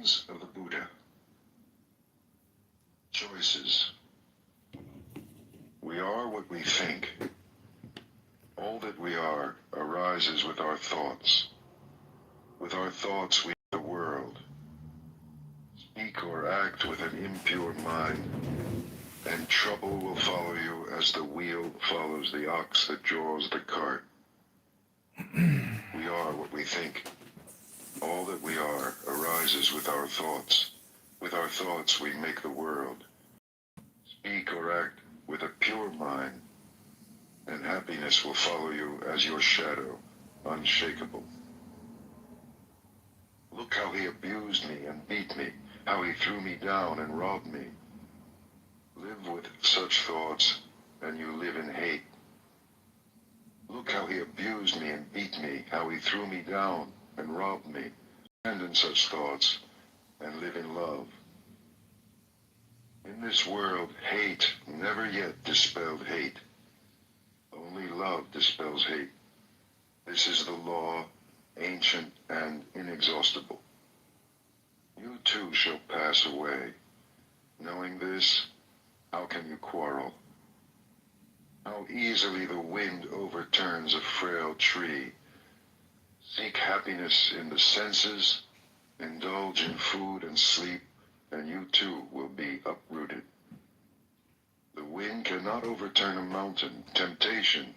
Teachings of the Buddha. Choices. We are what we think. All that we are arises with our thoughts. With our thoughts we make the world. Speak or act with an impure mind, and trouble will follow you as the wheel follows the ox that draws the cart. We are what we think. All that we are arises with our thoughts. With our thoughts we make the world. Speak or act with a pure mind, and happiness will follow you as your shadow, unshakable. Look how he abused me and beat me, how he threw me down and robbed me. Live with such thoughts, and you live in hate. Look how he abused me and beat me, how he threw me down and robbed me. Abandon such thoughts, and live in love. In this world, hate never yet dispelled hate. Only love dispels hate. This is the law, ancient and inexhaustible. You too shall pass away. Knowing this, how can you quarrel? How easily the wind overturns a frail tree. Seek happiness in the senses, indulge in food and sleep, and you too will be uprooted. The wind cannot overturn a mountain. Temptation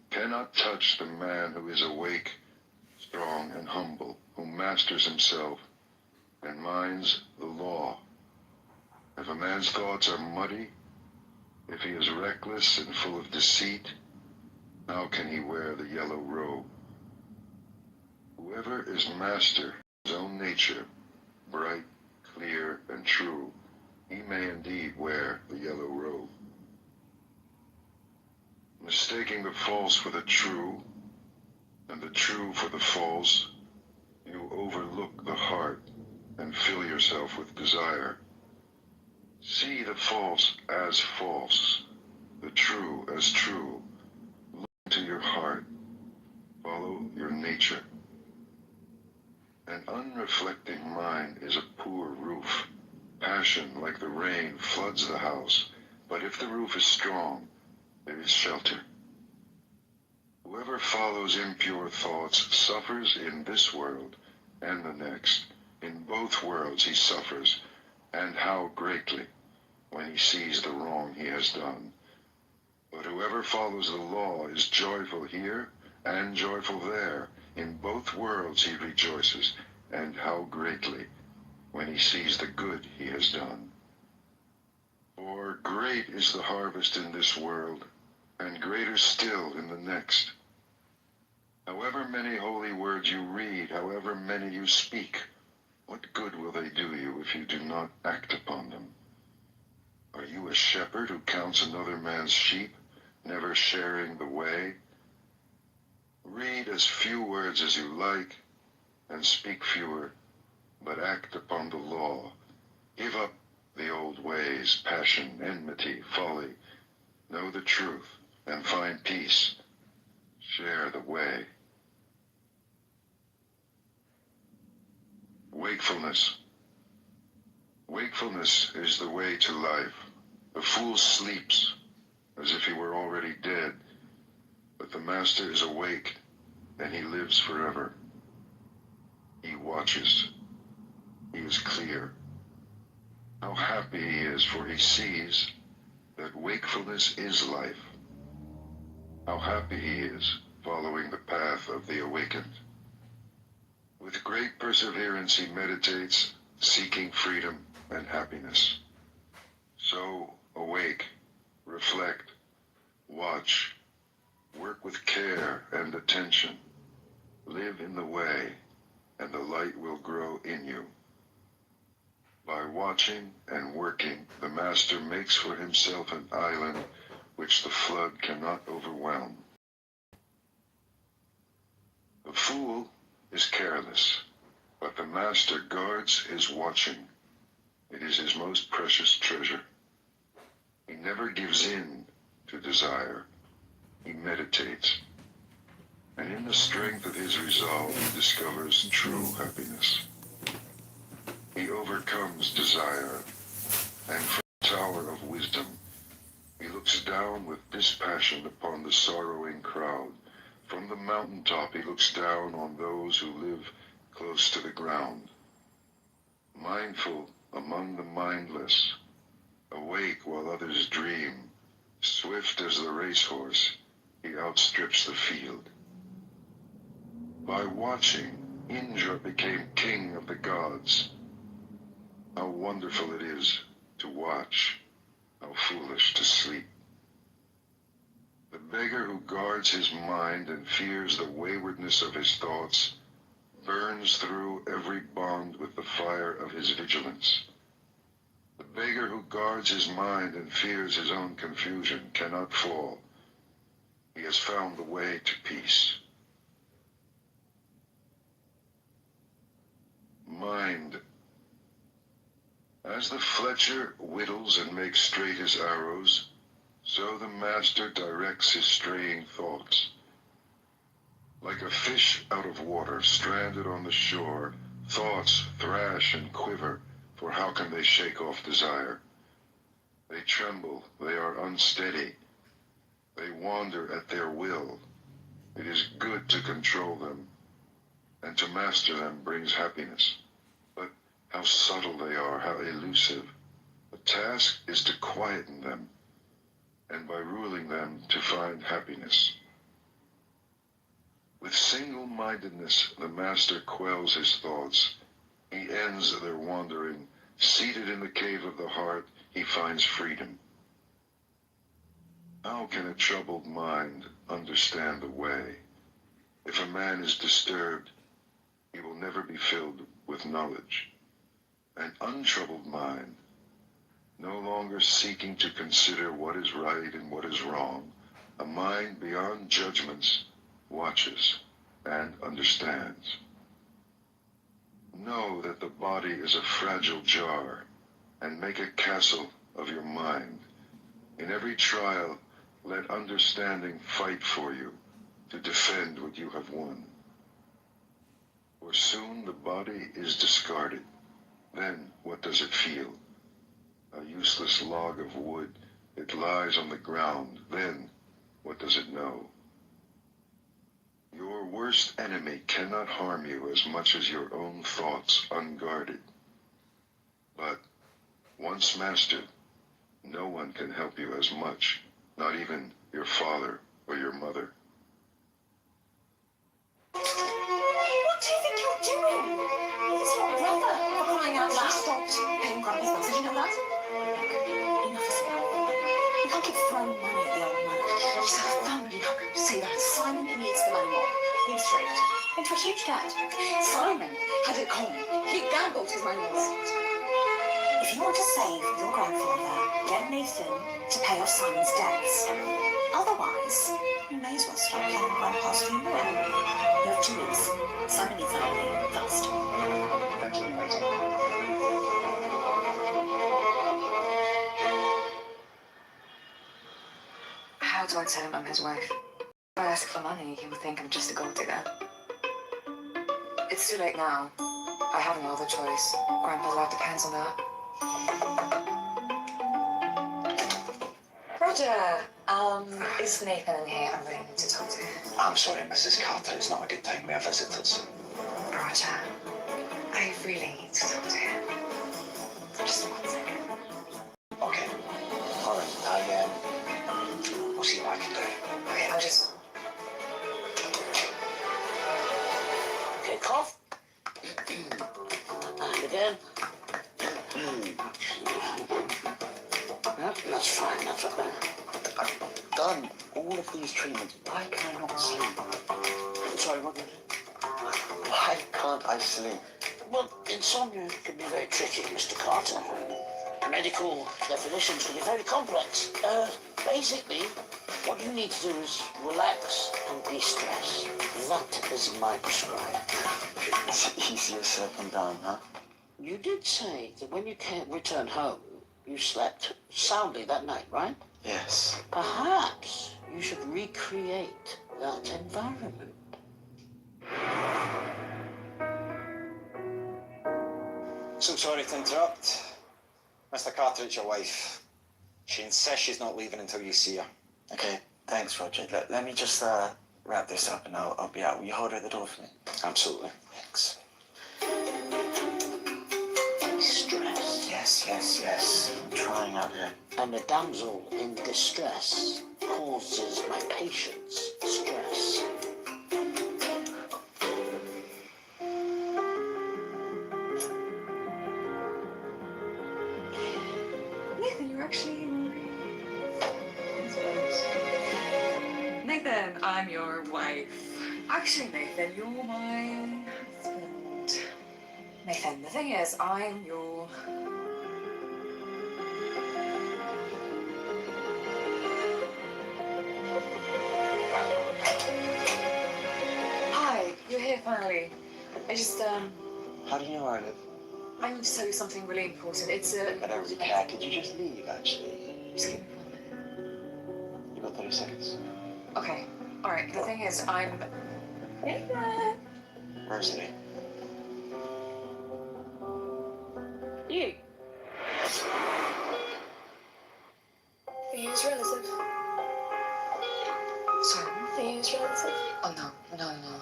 cannot touch the man who is awake, strong, and humble, who masters himself and minds the law. If a man's thoughts are muddy, if he is reckless and full of deceit, how can he wear the yellow robe? Whoever is master of his own nature, bright, clear, and true, he may indeed wear the yellow robe. Mistaking the false for the true, and the true for the false, you overlook the heart and fill yourself with desire. See the false as false, the true as true. Look into your heart, follow your nature. An unreflecting mind is a poor roof. Passion, like the rain, floods the house, but if the roof is strong, there is shelter. Whoever follows impure thoughts suffers in this world and the next. In both worlds he suffers, and how greatly, when he sees the wrong he has done. But whoever follows the law is joyful here and joyful there. In both worlds he rejoices, and how greatly, when he sees the good he has done. For great is the harvest in this world, and greater still in the next. However many holy words you read, however many you speak, what good will they do you if you do not act upon them? Are you a shepherd who counts another man's sheep, never sharing the way? Read as few words as you like, and speak fewer, but act upon the law. Give up the old ways, passion, enmity, folly. Know the truth, and find peace. Share the way. Wakefulness. Wakefulness is the way to life. The fool sleeps, as if he were already dead, but the master is awake, and he lives forever. He watches. He is clear. How happy he is, for he sees that wakefulness is life. How happy he is, following the path of the awakened. With great perseverance he meditates, seeking freedom and happiness. So awake, reflect, watch, work with care and attention. Live in the way, and the light will grow in you. By watching and working, the master makes for himself an island which the flood cannot overwhelm. The fool is careless, but the master guards his watching. It is his most precious treasure. He never gives in to desire. He meditates, and in the strength of his resolve he discovers true happiness. he overcomes desire, and from the tower of wisdom, he looks down with dispassion upon the sorrowing crowd. From the mountaintop he looks down on those who live close to the ground. Mindful among the mindless, awake while others dream, swift as the racehorse, he outstrips the field. By watching, Indra became king of the gods. How wonderful it is to watch, how foolish to sleep. The beggar who guards his mind and fears the waywardness of his thoughts burns through every bond with the fire of his vigilance. The beggar who guards his mind and fears his own confusion cannot fall. He has found the way to peace. Mind. As the fletcher whittles and makes straight his arrows, so the master directs his straying thoughts. Like a fish out of water, stranded on the shore, thoughts thrash and quiver, for how can they shake off desire? They tremble, they are unsteady, they wander at their will. It is good to control them, and to master them brings happiness. But how subtle they are, how elusive. The task is to quieten them, and by ruling them to find happiness. With single-mindedness, the master quells his thoughts. He ends their wandering. Seated in the cave of the heart, he finds freedom. How can a troubled mind understand the way? If a man is disturbed, he will never be filled with knowledge. An untroubled mind, no longer seeking to consider what is right and what is wrong, a mind beyond judgments, watches and understands. Know that the body is a fragile jar, and make a castle of your mind. In every trial, let understanding fight for you to defend what you have won. For soon the body is discarded. Then what does it feel? A useless log of wood. It lies on the ground. Then what does it know? Your worst enemy cannot harm you as much as your own thoughts unguarded. But once mastered, no one can help you as much, not even your father or your mother. What do you think you're doing? He's your brother, for crying out loud. She stopped paying Grumpy's bills. Did you know that? Enough is enough. You can't keep throwing money at the old man. He's got a family. How can you say that? Simon needs the money more. He was tricked into a huge debt. Simon had it common. He gambled his money. If you want to save your grandfather, get Nathan to pay off Simon's debts. Otherwise, you may as well stop playing Grandpa's funeral. You have 2 weeks. Simon needs that money fast. Thank you, Nathan. How do I tell him I'm his wife? If I ask for money, he'll think I'm just a gold digger. It's too late now. I have no other choice. Grandpa's life depends on that. Roger, is Nathan in here? I really need to talk to him. I'm sorry, Mrs. Carter. It's not a good time. We have visitors. Roger, I really need to talk to him. Just 1 second. Okay. All right. We'll see what I can do. Okay, I'll just... Okay, cough. And again. That's fine. That's fine. I've done all of these treatments. Why can I not sleep? I'm sorry, what? Why can't I sleep? Well, insomnia can be very tricky, Mr. Carter. Medical definitions can be very complex. Basically, what you need to do is relax and de-stress. That is my prescribe. It's easier said than done, huh? You did say that when you returned home, you slept soundly that night, right? Yes. Perhaps you should recreate that environment. So sorry to interrupt. Mr. Carter, it's your wife. She insists she's not leaving until you see her. Okay, thanks, Roger. Let me just wrap this up and I'll be out. Will you hold her at the door for me? Absolutely. Thanks. Distress. Yes. I'm trying out here. And the damsel in distress causes my patient's stress. Nathan, you're actually Nathan, I'm your wife. Actually, Nathan, you're my husband. Nathan, the thing is, I'm your... Hi, you're here finally. I just, How do you know where I live? I need to tell you something really important. It's a... I don't really care. Could you just leave, actually? Just give me 1 minute. You got 30 seconds. Okay, alright, the thing is, I'm... Nathan! Rosalie. You. Are you his relative? Sorry. Are you his relative? Oh, no.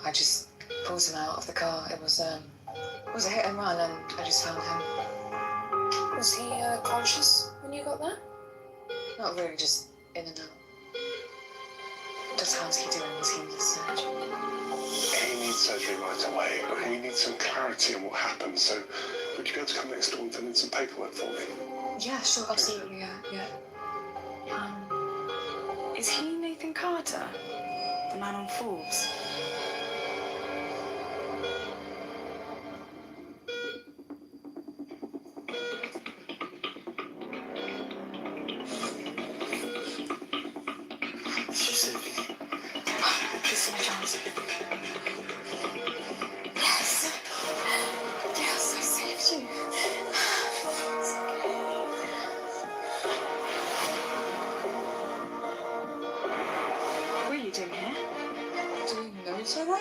I just pulled him out of the car. It was a hit and run, and I just found him. Was he conscious when you got there? Not really, just in and out. Just how's he doing? Was he in the surgery? He needs surgery right away, but we need some clarity on what happened. So, would you be able to come next door and fill in some paperwork for me? Yeah, sure, absolutely, yeah. Is he Nathan Carter? The man on Forbes? This is my chance. Yes, I saved you. What are you doing here? Do we know each other?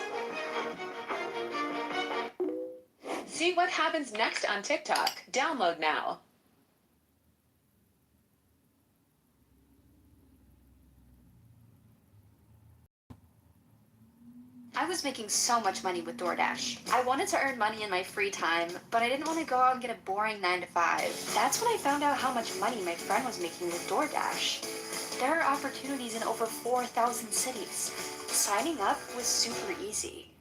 See what happens next on TikTok. Download now. I was making so much money with DoorDash. I wanted to earn money in my free time, but I didn't want to go out and get a boring 9 to 5. That's when I found out how much money my friend was making with DoorDash. There are opportunities in over 4,000 cities. Signing up was super easy.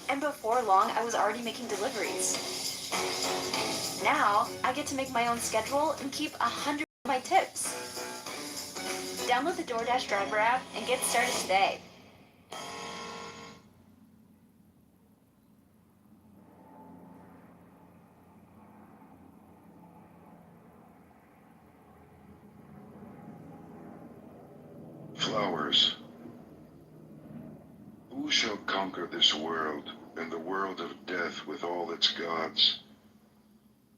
And before long, I was already making deliveries. Now, I get to make my own schedule and keep 100 of my tips. Download the DoorDash driver app and get started today. Flowers. Who shall conquer this world and the world of death with all its gods?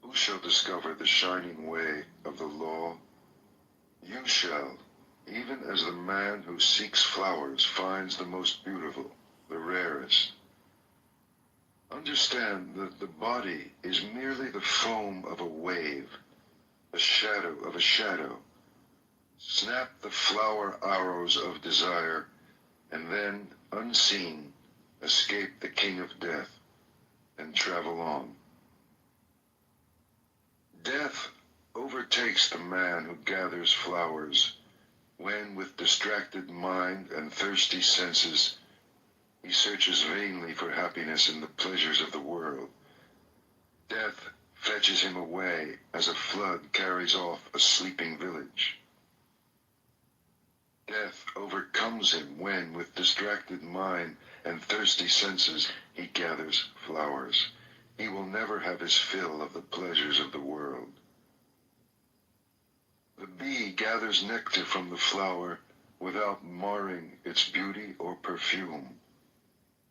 Who shall discover the shining way of the law? You shall, even as the man who seeks flowers finds the most beautiful, the rarest. Understand that the body is merely the foam of a wave, a shadow of a shadow. Snap the flower arrows of desire, and then, unseen, escape the king of death, and travel on. Death overtakes the man who gathers flowers, when with distracted mind and thirsty senses, he searches vainly for happiness in the pleasures of the world. Death fetches him away as a flood carries off a sleeping village. Death overcomes him when, with distracted mind and thirsty senses, he gathers flowers. He will never have his fill of the pleasures of the world. The bee gathers nectar from the flower without marring its beauty or perfume.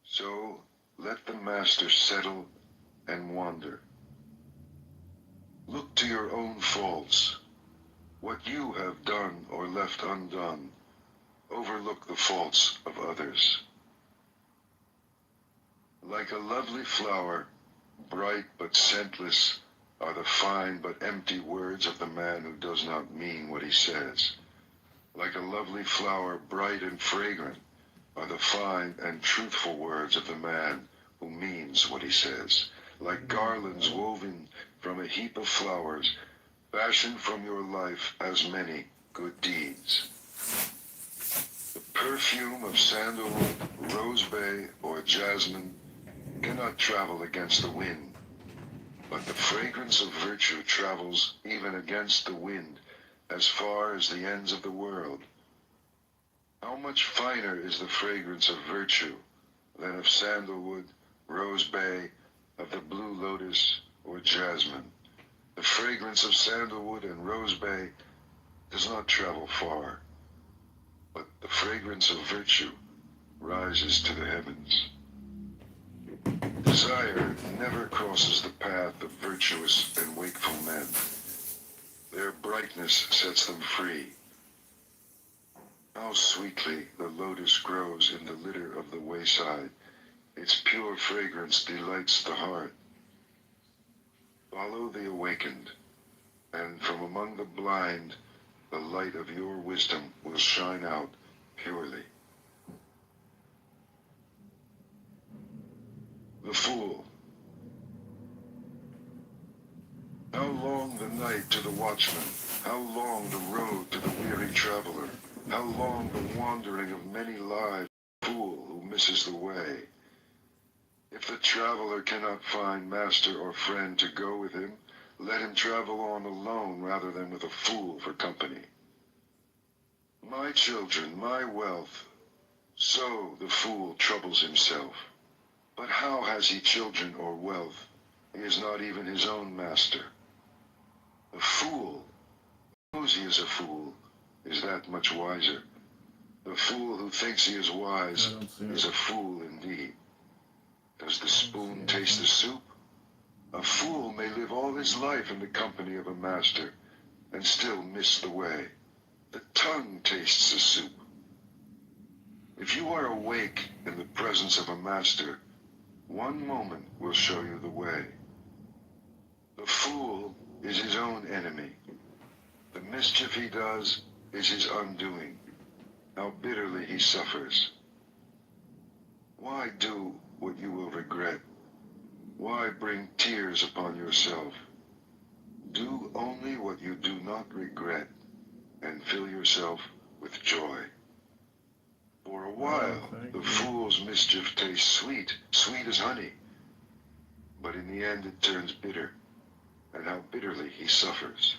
So let the master settle and wander. Look to your own faults, what you have done or left undone. Overlook the faults of others. Like a lovely flower, bright but scentless, are the fine but empty words of the man who does not mean what he says. Like a lovely flower, bright and fragrant, are the fine and truthful words of the man who means what he says. Like garlands woven from a heap of flowers, fashioned from your life as many good deeds. The perfume of sandalwood, rose bay, or jasmine cannot travel against the wind, but the fragrance of virtue travels even against the wind as far as the ends of the world. How much finer is the fragrance of virtue than of sandalwood, rose bay, of the blue lotus, or jasmine? The fragrance of sandalwood and rose bay does not travel far, but the fragrance of virtue rises to the heavens. Desire never crosses the path of virtuous and wakeful men. Their brightness sets them free. How sweetly the lotus grows in the litter of the wayside. Its pure fragrance delights the heart. Follow the awakened, and from among the blind, the light of your wisdom will shine out purely. The fool. How long the night to the watchman? How long the road to the weary traveler? How long the wandering of many lives? Fool who misses the way. If the traveler cannot find master or friend to go with him, let him travel on alone rather than with a fool for company. My children, my wealth, so the fool troubles himself. But how has he children or wealth? He is not even his own master. The fool, who knows he is a fool, is that much wiser. The fool who thinks he is wise is a fool indeed. Does the spoon taste the soup? A fool may live all his life in the company of a master and still miss the way. The tongue tastes the soup. If you are awake in the presence of a master, one moment will show you the way. The fool is his own enemy. The mischief he does is his undoing. How bitterly he suffers. Why do what you will regret? Why bring tears upon yourself? Do only what you do not regret, and fill yourself with joy. For a while, the fool's mischief tastes sweet, sweet as honey. But in the end it turns bitter, and how bitterly he suffers.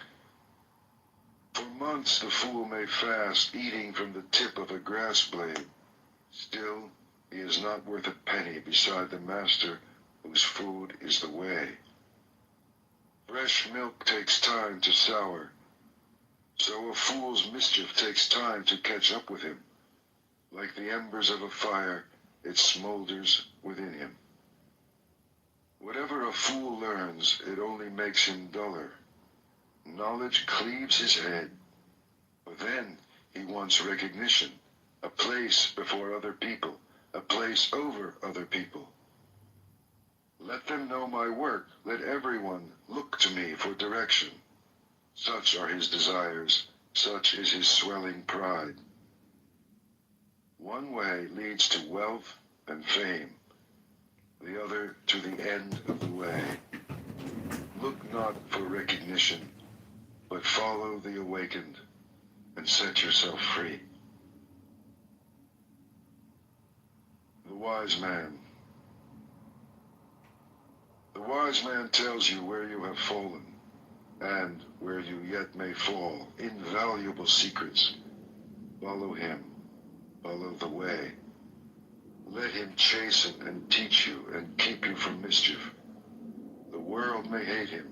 For months the fool may fast, eating from the tip of a grass blade. Still, he is not worth a penny beside the master whose food is the way. Fresh milk takes time to sour, so a fool's mischief takes time to catch up with him. Like the embers of a fire, it smolders within him. Whatever a fool learns, it only makes him duller. Knowledge cleaves his head, but then he wants recognition, a place before other people, a place over other people. Let them know my work, let everyone look to me for direction. Such are his desires, such is his swelling pride. One way leads to wealth and fame, the other to the end of the way. Look not for recognition, but follow the awakened and set yourself free. The wise man. The wise man tells you where you have fallen, and where you yet may fall. Invaluable secrets. Follow him. Follow the way. Let him chasten and teach you and keep you from mischief. The world may hate him,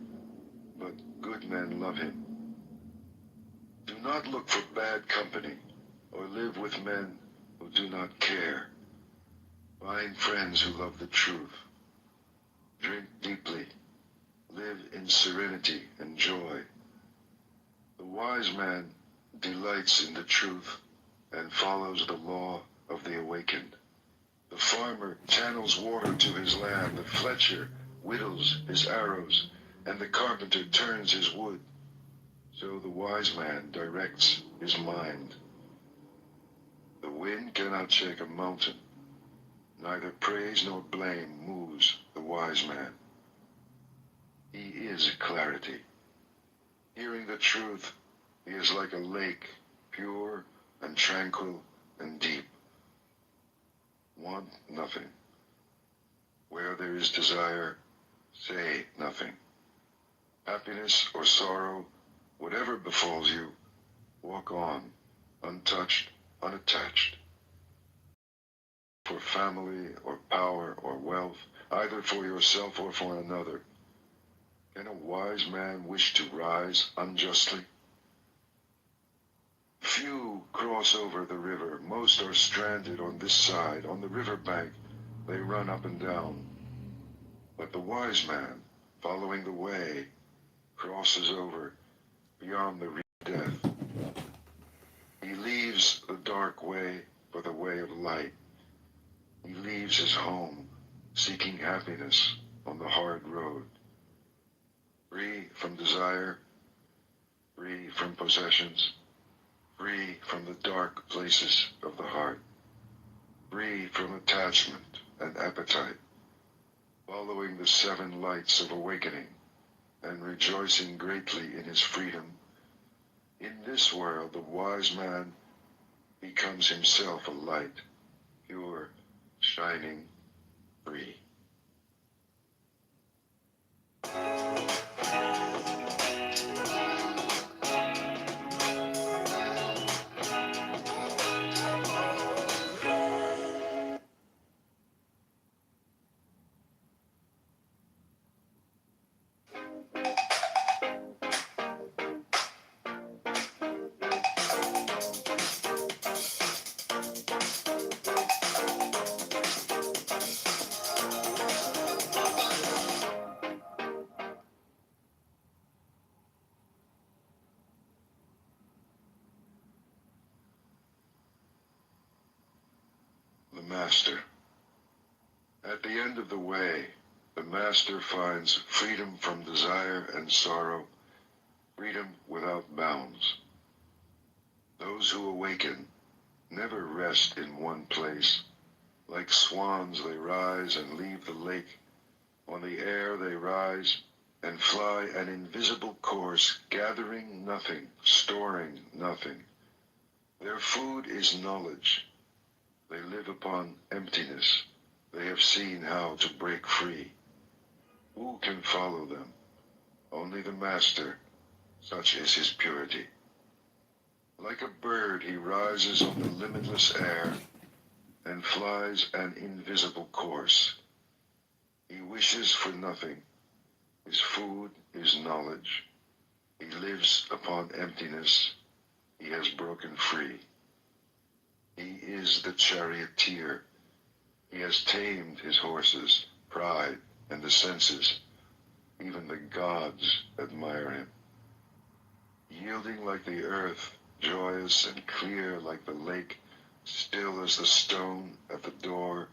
but good men love him. Do not look for bad company, or live with men who do not care. Find friends who love the truth. Drink deeply. Live in serenity and joy. The wise man delights in the truth and follows the law of the awakened. The farmer channels water to his land. The fletcher whittles his arrows. and the carpenter turns his wood, so the wise man directs his mind. The wind cannot shake a mountain, neither praise nor blame moves the wise man. He is clarity. Hearing the truth, he is like a lake, pure and tranquil and deep. Want nothing. Where there is desire, say nothing. Happiness or sorrow, whatever befalls you, walk on, untouched, unattached. For family or power or wealth, either for yourself or for another, can a wise man wish to rise unjustly? Few cross over the river. Most are stranded on this side. On the river bank, they run up and down. But the wise man, following the way, crosses over beyond the reach of death. He leaves the dark way for the way of light. He leaves his home, seeking happiness on the hard road. Free from desire, free from possessions, free from the dark places of the heart, free from attachment and appetite, following the 7 lights of awakening and rejoicing greatly in his freedom. In this world, the wise man becomes himself a light, pure, shining, free. The Master. At the end of the way, the Master finds freedom from desire and sorrow, freedom without bounds. Those who awaken never rest in one place. Like swans they rise and leave the lake. On the air they rise and fly an invisible course, gathering nothing, storing nothing. Their food is knowledge. They live upon emptiness. They have seen how to break free. Who can follow them? Only the Master. Such is his purity. Like a bird, he rises on the limitless air and flies an invisible course. He wishes for nothing. His food is knowledge. He lives upon emptiness. He has broken free. He is the charioteer. He has tamed his horses, pride, and the senses. Even the gods admire him. Yielding like the earth, joyous and clear like the lake, still as the stone at the door,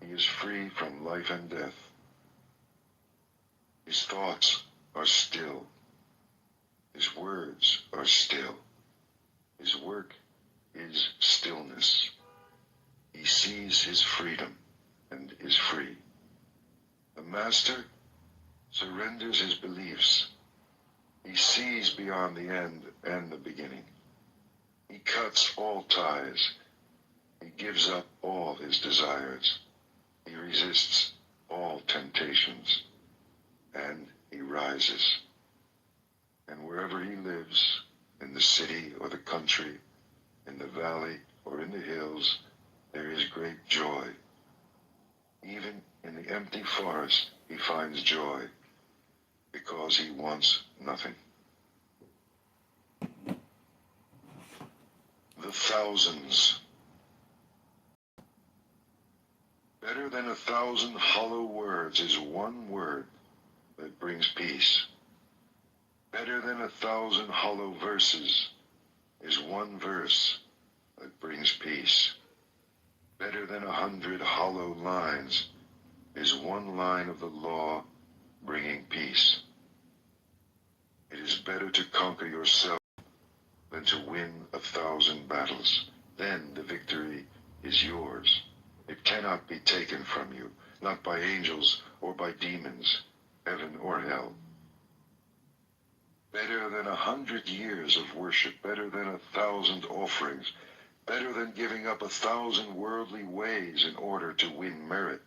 he is free from life and death. His thoughts are still. His words are still. His work is stillness. He sees his freedom and is free. The Master surrenders his beliefs. He sees beyond the end and the beginning. He cuts all ties. He gives up all his desires. He resists all temptations. And he rises. And wherever he lives, in the city or the country, in the valley or in the hills, there is great joy. Even in the empty forest, he finds joy, because he wants nothing. The thousands. Better than 1,000 hollow words is one word that brings peace. Better than 1,000 hollow verses is one verse that brings peace. Better than 100 hollow lines is one line of the law bringing peace. is better to conquer yourself than to win 1,000 battles. Then the victory is yours. It cannot be taken from you, not by angels or by demons, heaven or hell. Better than 100 years of worship, better than 1,000 offerings, better than giving up 1,000 worldly ways in order to win merit.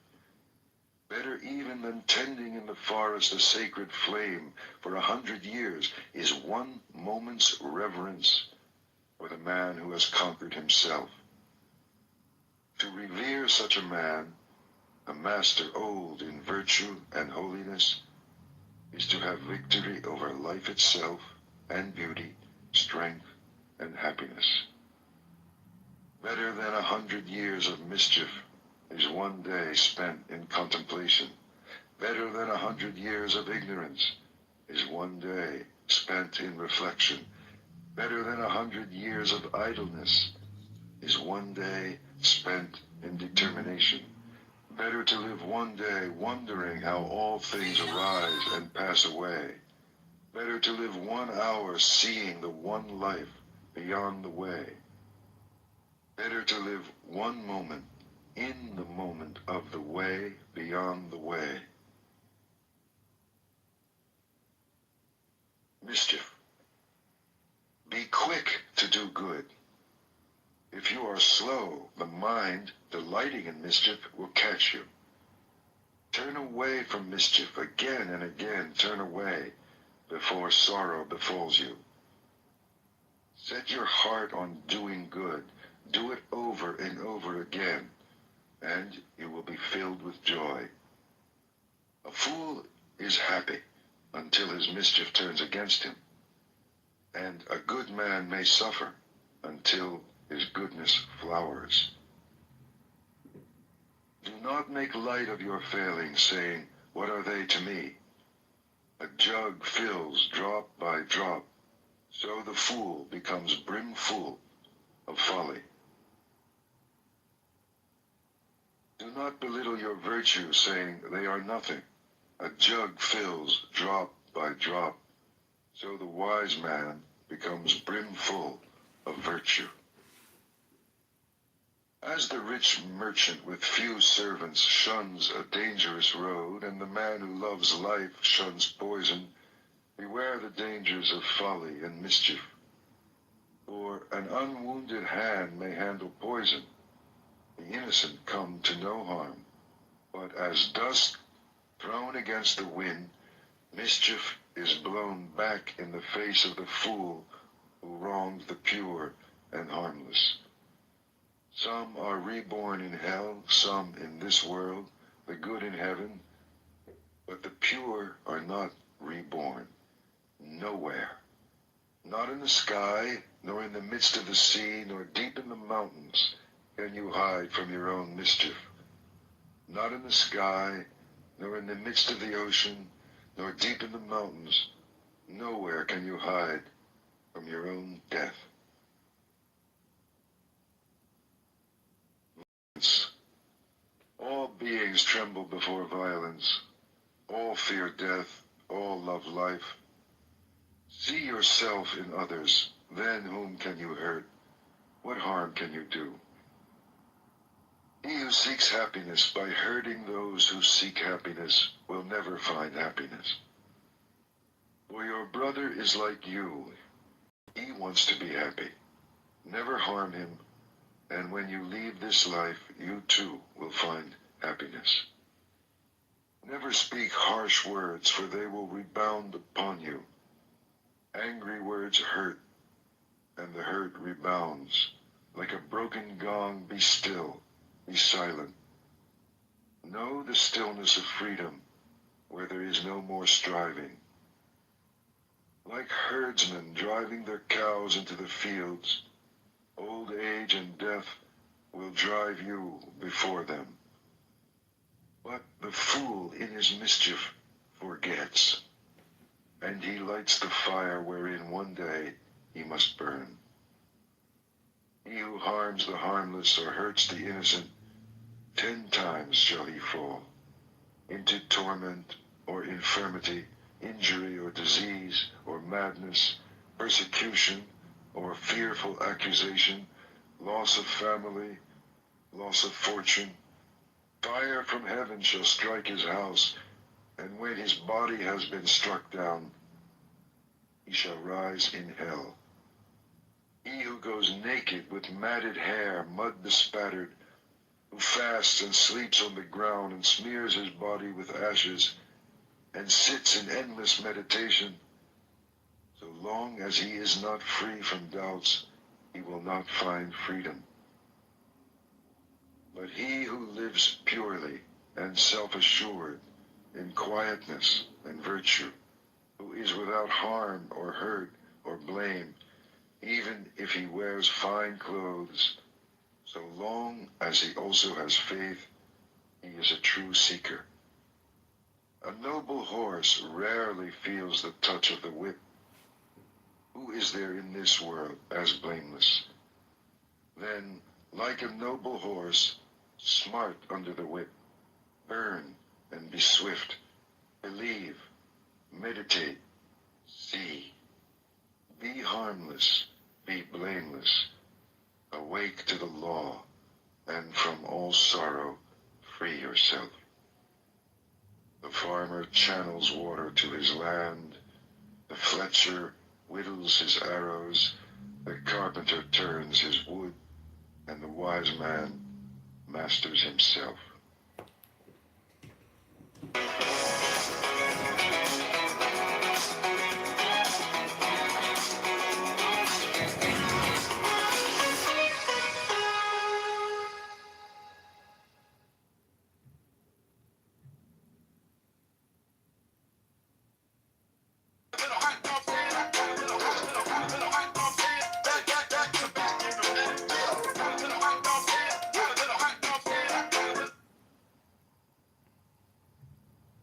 Better even than tending in the forest a sacred flame for 100 years is one moment's reverence for the man who has conquered himself. To revere such a man, a master old in virtue and holiness, is to have victory over life itself and beauty, strength and happiness. Better than 100 years of mischief is one day spent in contemplation. Better than 100 years of ignorance is one day spent in reflection. Better than 100 years of idleness is one day spent in determination. Better to live one day wondering how all things arise and pass away. Better to live 1 hour seeing the one life beyond the way. Better to live one moment in the moment of the way beyond the way. Mischief. Be quick to do good. If you are slow, the mind, delighting in mischief, will catch you. Turn away from mischief again and again. Turn away before sorrow befalls you. Set your heart on doing good. Do it over and over again, and you will be filled with joy. A fool is happy until his mischief turns against him, and a good man may suffer until his goodness flowers. Do not make light of your failings, saying, "What are they to me?" A jug fills drop by drop, so the fool becomes brimful of folly. Do not belittle your virtues, saying they are nothing. A jug fills drop by drop, so the wise man becomes brimful of virtue. As the rich merchant with few servants shuns a dangerous road, and the man who loves life shuns poison, beware the dangers of folly and mischief. For an unwounded hand may handle poison, the innocent come to no harm. But as dust thrown against the wind, mischief is blown back in the face of the fool who wrongs the pure and harmless. Some are reborn in hell, some in this world, the good in heaven, but the pure are not reborn. Nowhere. Not in the sky, nor in the midst of the sea, nor deep in the mountains can you hide from your own mischief. Not in the sky, nor in the midst of the ocean, nor deep in the mountains, nowhere can you hide from your own death. All beings tremble before violence. All fear death. All love life. See yourself in others. Then whom can you hurt? What harm can you do? He who seeks happiness by hurting those who seek happiness will never find happiness. For your brother is like you. He wants to be happy. Never harm him, and when you leave this life, you too will find happiness. Never speak harsh words, for they will rebound upon you. Angry words hurt, and the hurt rebounds. Like a broken gong, be still, be silent. Know the stillness of freedom, where there is no more striving. Like herdsmen driving their cows into the fields, old age and death will drive you before them. But the fool in his mischief forgets, and he lights the fire wherein one day he must burn. He who harms the harmless or hurts the innocent, 10 times shall he fall, into torment or infirmity injury or disease or madness, persecution or fearful accusation, loss of family, loss of fortune, fire from heaven shall strike his house, and when his body has been struck down, he shall rise in hell. He who goes naked with matted hair, mud bespattered, who fasts and sleeps on the ground and smears his body with ashes, and sits in endless meditation, so long as he is not free from doubts, he will not find freedom. But he who lives purely and self-assured, in quietness and virtue, who is without harm or hurt or blame, even if he wears fine clothes, so long as he also has faith, he is a true seeker. A noble horse rarely feels the touch of the whip. Who is there in this world as blameless? Then, like a noble horse, smart under the whip, burn and be swift, believe, meditate, see, be harmless, be blameless, awake to the law, and from all sorrow free yourself. The farmer channels water to his land, the fletcher whittles his arrows, the carpenter turns his wood, and the wise man masters himself.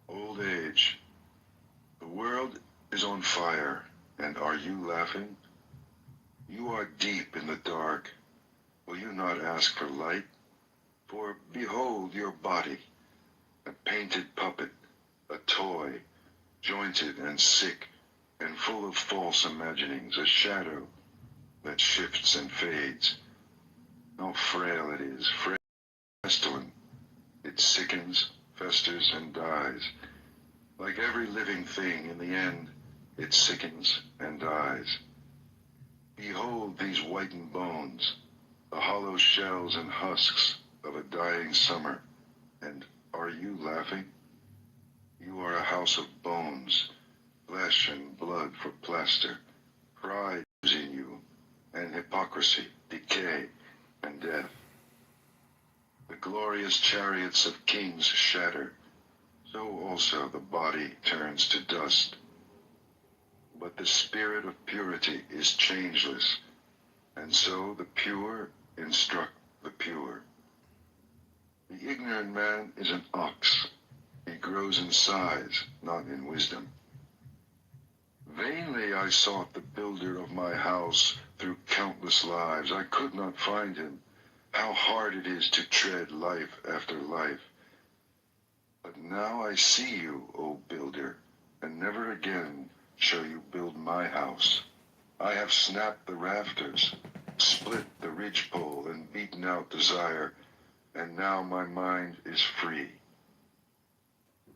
Old age. The world is on fire, and are you laughing? You are deep in the dark. Will you not ask for light? For behold your body, a painted puppet, a toy, jointed and sick, and full of false imaginings, a shadow that shifts and fades. How frail it is, frail and pestilent. It sickens, festers, and dies. Like every living thing, in the end, it sickens and dies. Behold these whitened bones, the hollow shells and husks of a dying summer, and are you laughing? You are a house of bones, flesh and blood for plaster. Pride is in you, and hypocrisy, decay, and death. The glorious chariots of kings shatter, so also the body turns to dust. But the spirit of purity is changeless, and so the pure instruct the pure. The ignorant man is an ox. He grows in size, not in wisdom. Vainly I sought the builder of my house through countless lives. I could not find him. How hard it is to tread life after life. But now I see you, O builder, and never again shall you build my house. I have snapped the rafters, split the ridgepole, and beaten out desire, and now my mind is free.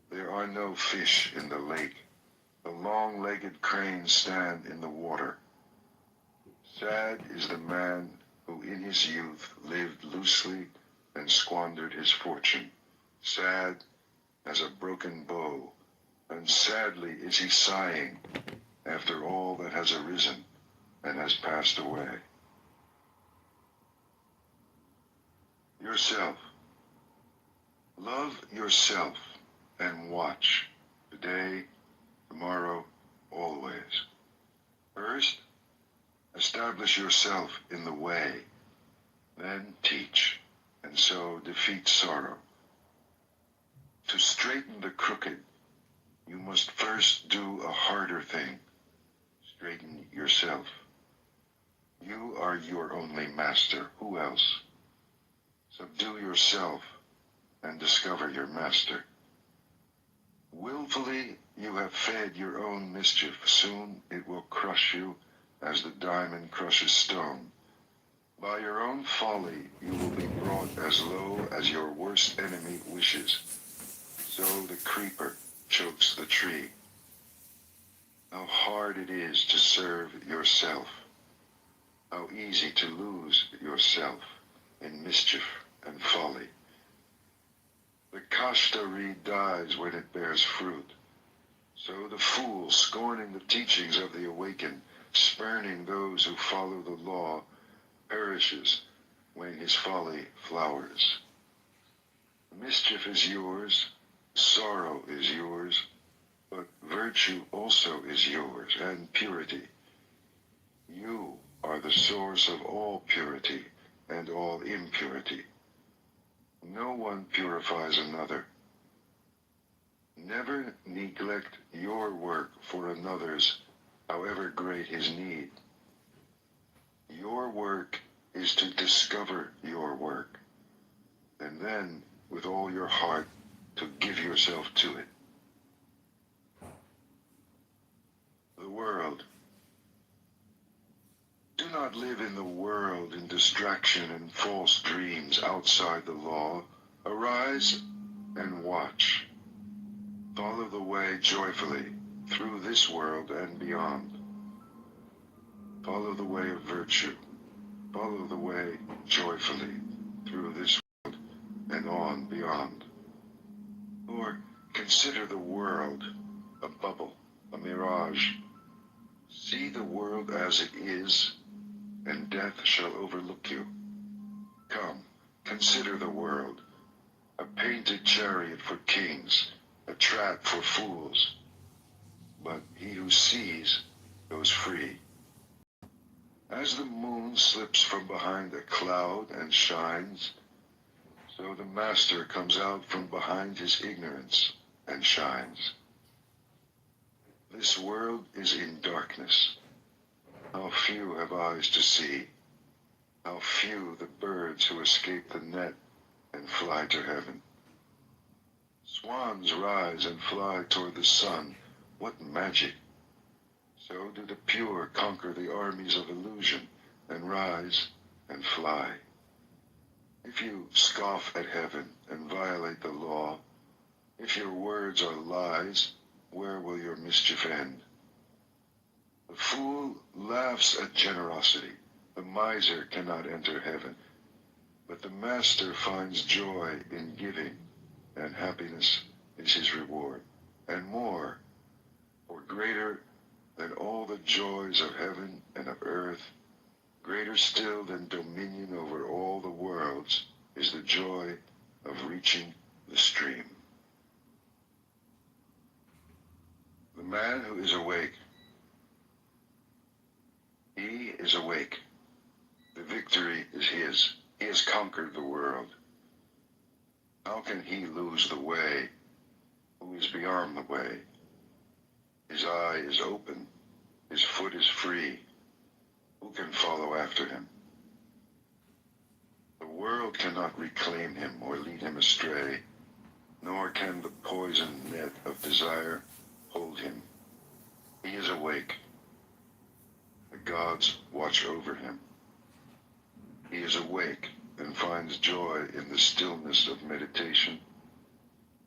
There are no fish in the lake. The long-legged cranes stand in the water. Sad is the man who in his youth lived loosely and squandered his fortune. Sad as a broken bow, and sadly is he sighing after all that has arisen and has passed away. Yourself. Love yourself and watch, today, tomorrow, always. First, establish yourself in the way, then teach, and so defeat sorrow. To straighten the crooked, you must first do a harder thing. Straighten yourself. You are your only master. Who else? Subdue yourself and discover your master. Willfully, you have fed your own mischief. Soon it will crush you as the diamond crushes stone. By your own folly you will be brought as low as your worst enemy wishes. So the creeper chokes the tree. How hard it is to serve yourself. How easy to lose yourself in mischief and folly. The kashta reed dies when it bears fruit. So the fool, scorning the teachings of the awakened, spurning those who follow the law, perishes when his folly flowers. Mischief is yours, sorrow is yours, but virtue also is yours, and purity. You are the source of all purity and all impurity. No one purifies another. Never neglect your work for another's, however great his need. Your work is to discover your work, and then, with all your heart, to give yourself to it. The world. Do not live in the world in distraction and false dreams outside the law. Arise and watch. Follow the way joyfully through this world and beyond. Follow the way of virtue. Follow the way joyfully through this world and on beyond. Or consider the world a bubble, a mirage. See the world as it is, and death shall overlook you. Come, consider the world, a painted chariot for kings, a trap for fools. But he who sees goes free. As the moon slips from behind a cloud and shines, so the master comes out from behind his ignorance and shines. This world is in darkness. How few have eyes to see. How few the birds who escape the net and fly to heaven. Swans rise and fly toward the sun. What magic! So do the pure conquer the armies of illusion and rise and fly. If you scoff at heaven and violate the law, if your words are lies, where will your mischief end? The fool laughs at generosity. The miser cannot enter heaven. But the master finds joy in giving, and happiness is his reward. And more, for greater than all the joys of heaven and of earth, greater still than dominion over all the worlds, is the joy of reaching the stream. The man who is awake, he is awake. The victory is his. He has conquered the world. How can he lose the way who is beyond the way? His eye is open. His foot is free. Who can follow after him? The world cannot reclaim him or lead him astray, nor can the poisoned net of desire hold him. He is awake. The gods watch over him. He is awake and finds joy in the stillness of meditation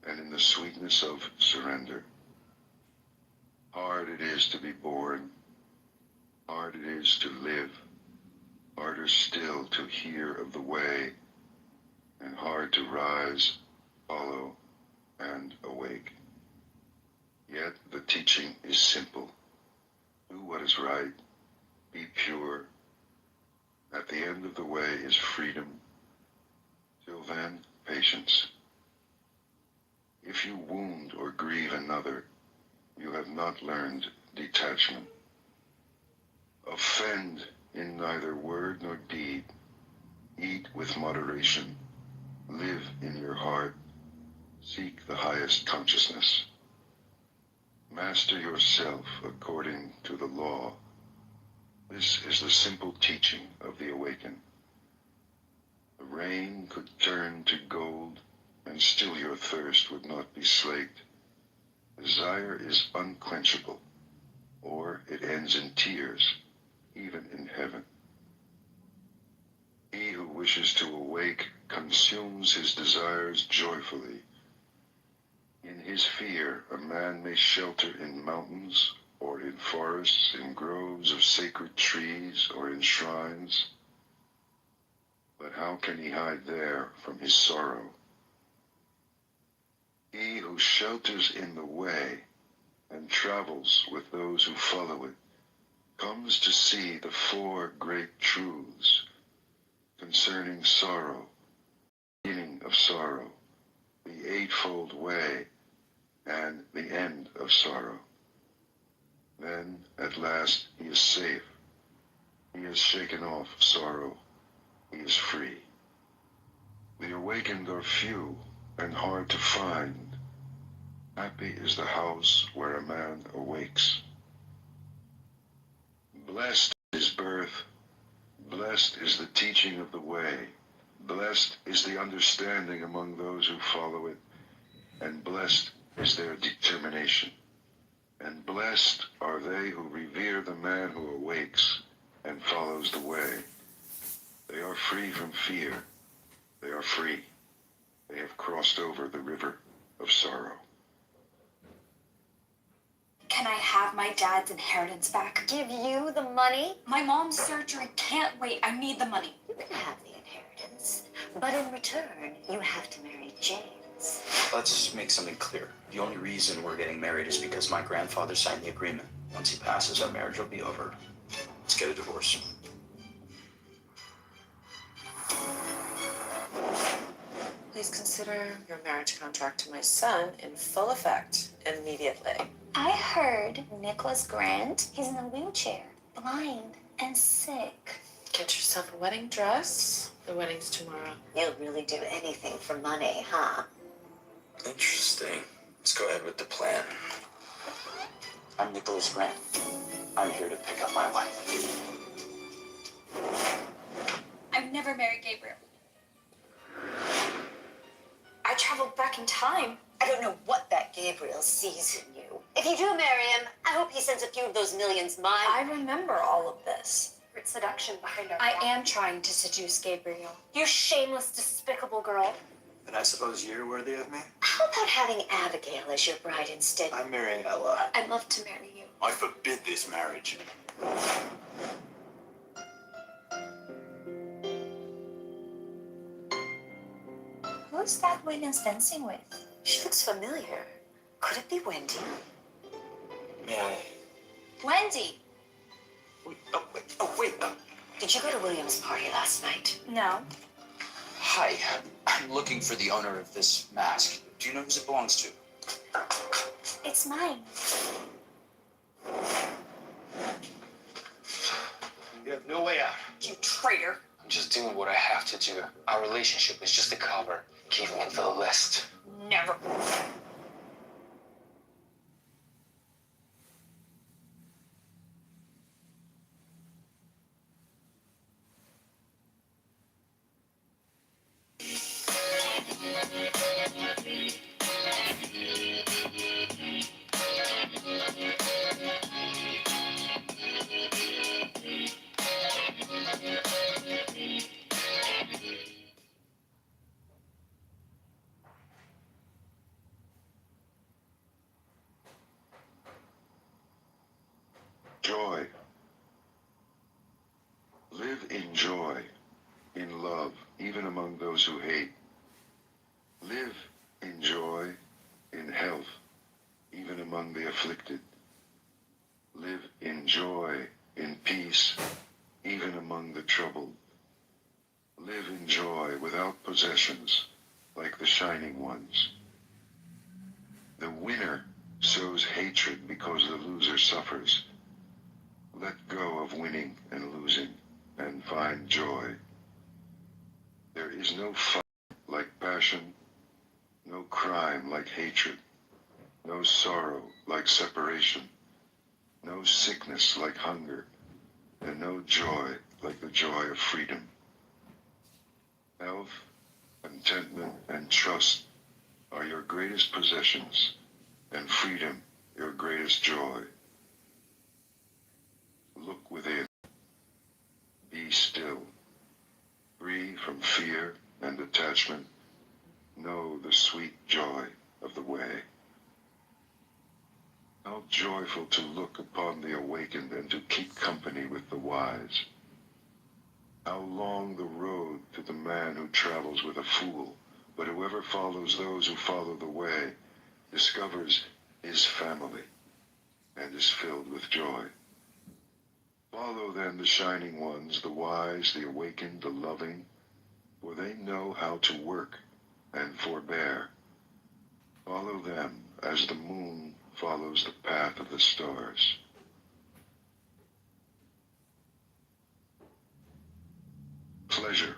and in the sweetness of surrender. Hard it is to be born. Hard it is to live. Harder still to hear of the way, and hard to rise, follow, and awake. Yet the teaching is simple. Do what is right. Be pure. At the end of the way is freedom. Till then, patience. If you wound or grieve another, you have not learned detachment. Offend in neither word nor deed. Eat with moderation. Live in your heart. Seek the highest consciousness. Master yourself according to the law. This is the simple teaching of the awakened. The rain could turn to gold, and still your thirst would not be slaked. Desire is unquenchable, or it ends in tears, even in heaven. He who wishes to awake consumes his desires joyfully. In his fear, a man may shelter in mountains, or in forests, in groves of sacred trees, or in shrines. But how can he hide there from his sorrow? He who shelters in the way and travels with those who follow it comes to see the four great truths concerning sorrow, beginning of sorrow, the eightfold way, and the end of sorrow. Then, at last, he is safe. He has shaken off sorrow. He is free. The awakened are few and hard to find. Happy is the house where a man awakes. Blessed is birth. Blessed is the teaching of the way. Blessed is the understanding among those who follow it. And blessed is their determination. And blessed are they who revere the man who awakes and follows the way. They are free from fear. They are free. They have crossed over the river of sorrow. Can I have my dad's inheritance back? Give you the money? My mom's surgery can't wait. I need the money. You can have the inheritance, but in return, you have to marry James. Let's make something clear. The only reason we're getting married is because my grandfather signed the agreement. Once he passes, our marriage will be over. Let's get a divorce. Please consider your marriage contract to my son in full effect immediately. I heard Nicholas Grant. He's in a wheelchair, blind and sick. Get yourself a wedding dress. The wedding's tomorrow. You'll really do anything for money, huh? Interesting. Let's go ahead with the plan. I'm Nicholas Grant. I'm here to pick up my wife. I've never married Gabriel. I traveled back in time. I don't know what that Gabriel sees in you. If you do marry him, I hope he sends a few of those millions mine. I remember all of this. It's seduction behind our I back. am trying to seduce Gabriel. You shameless, despicable girl. And I suppose you're worthy of me? How about having Abigail as your bride instead? I'm marrying Ella. I'd love to marry you. I forbid this marriage. Who's that woman's dancing with? She looks familiar. Could it be Wendy? May I? Wendy. Wait. Did you go to William's party last night? No. Hi. I'm looking for the owner of this mask. Do you know who it belongs to? It's mine. You have no way out. You traitor. I'm just doing what I have to do. Our relationship is just a cover, keeping it for the list. Never. Joy. Live in joy, in love, even among those who hate. Live in joy, in health, even among the afflicted. Live in joy, in peace, even among the troubled. Live in joy without possessions, like the shining ones. The winner sows hatred because the loser suffers. Let go of winning and losing and find joy. There is no fight like passion, no crime like hatred, no sorrow like separation, no sickness like hunger, and no joy like the joy of freedom. Health, contentment, and trust are your greatest possessions, and freedom your greatest joy. Look within. Be still. Free from fear and attachment. Know the sweet joy of the way. How joyful to look upon the awakened and to keep company with the wise. How long the road to the man who travels with a fool, but whoever follows those who follow the way discovers his family and is filled with joy. Follow then the shining ones, the wise, the awakened, the loving, for they know how to work and forbear. Follow them as the moon follows the path of the stars. Pleasure.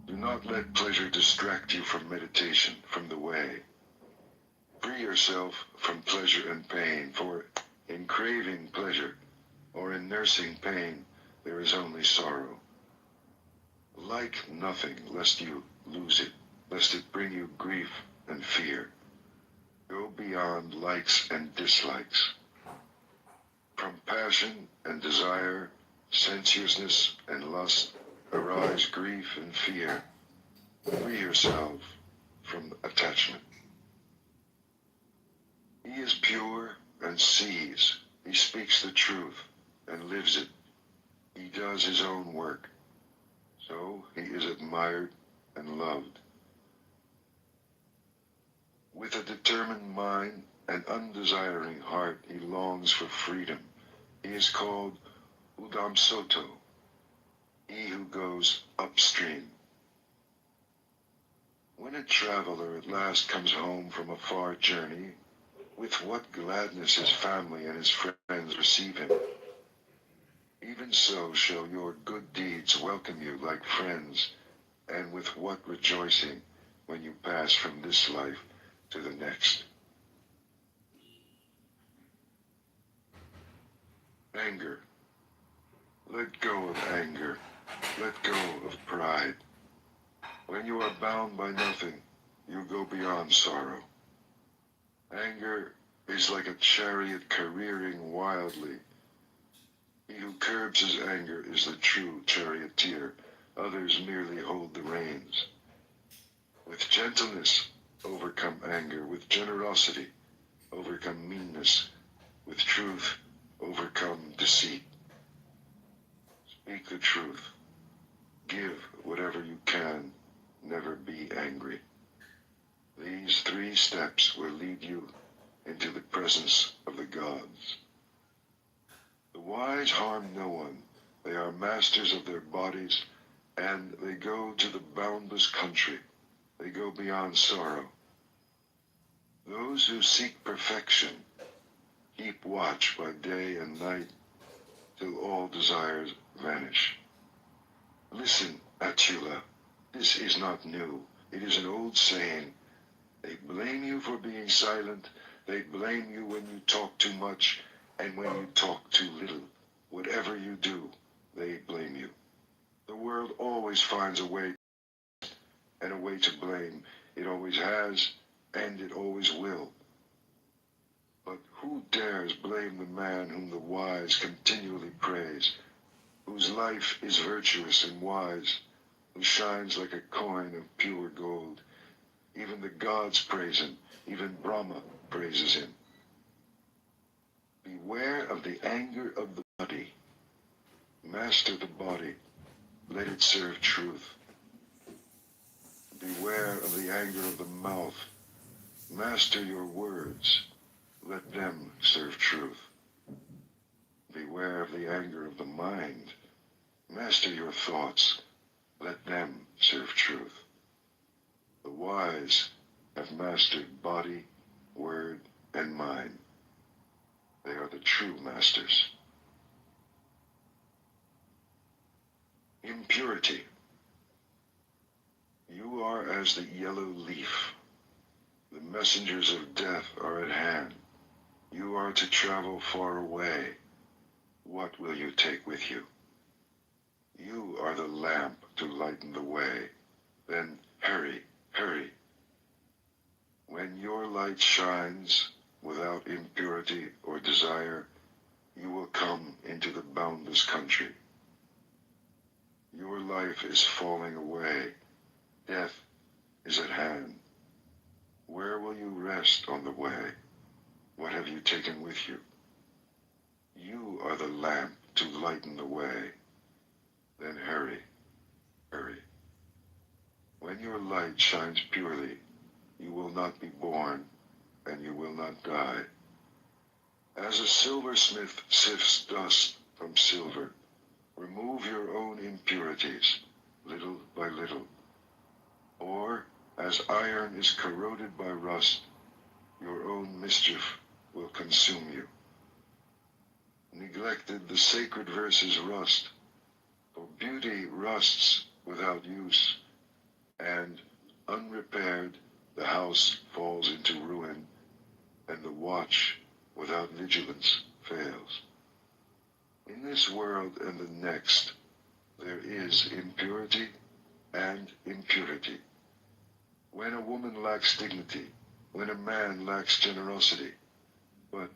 Do not let pleasure distract you from meditation, from the way. Free yourself from pleasure and pain, for in craving pleasure or in nursing pain, there is only sorrow. Like nothing, lest you lose it, lest it bring you grief and fear. Go beyond likes and dislikes. From passion and desire, sensuousness and lust, arise grief and fear. Free yourself from attachment. He is pure and sees. He speaks the truth and lives it. He does his own work. So he is admired and loved. With a determined mind and undesiring heart, he longs for freedom. He is called Udam Soto, he who goes upstream. When a traveler at last comes home from a far journey, with what gladness his family and his friends receive him. Even so shall your good deeds welcome you like friends, and with what rejoicing when you pass from this life to the next. Anger. Let go of anger. Let go of pride. When you are bound by nothing, you go beyond sorrow. Anger is like a chariot careering wildly. He who curbs his anger is the true charioteer. Others merely hold the reins. With gentleness, overcome anger. With generosity, overcome meanness. With truth, overcome deceit. Speak the truth. Give whatever you can. Never be angry. These 3 steps will lead you into the presence of the gods. The wise harm no one. They are masters of their bodies, and they go to the boundless country. They go beyond sorrow. Those who seek perfection keep watch by day and night till all desires vanish. Listen, Achila, this is not new. It is an old saying. They blame you for being silent. They blame you when you talk too much and when you talk too little. Whatever you do, they blame you. The world always finds a way and a way to blame. It always has, and it always will. But who dares blame the man whom the wise continually praise, whose life is virtuous and wise, who shines like a coin of pure gold? Even the gods praise him, even Brahma praises him. Beware of the anger of the body. Master the body, let it serve truth. Beware of the anger of the mouth. Master your words, let them serve truth. Beware of the anger of the mind. Master your thoughts, let them serve truth. The wise have mastered body, word, and mind. They are the true masters. Impurity. You are as the yellow leaf. The messengers of death are at hand. You are to travel far away. What will you take with you? You are the lamp to lighten the way. Then hurry, hurry. When your light shines without impurity or desire, you will come into the boundless country. Your life is falling away. Death is at hand. Where will you rest on the way? What have you taken with you? You are the lamp to lighten the way. Then hurry, hurry. When your light shines purely, you will not be born, and you will not die. As a silversmith sifts dust from silver, remove your own impurities, little by little. Or, as iron is corroded by rust, your own mischief will consume you. Neglected, the sacred verses rust, for beauty rusts without use, and, unrepaired, the house falls into ruin, and the watch without vigilance fails. In this world and the next, there is impurity and impurity. When a woman lacks dignity, when a man lacks generosity, but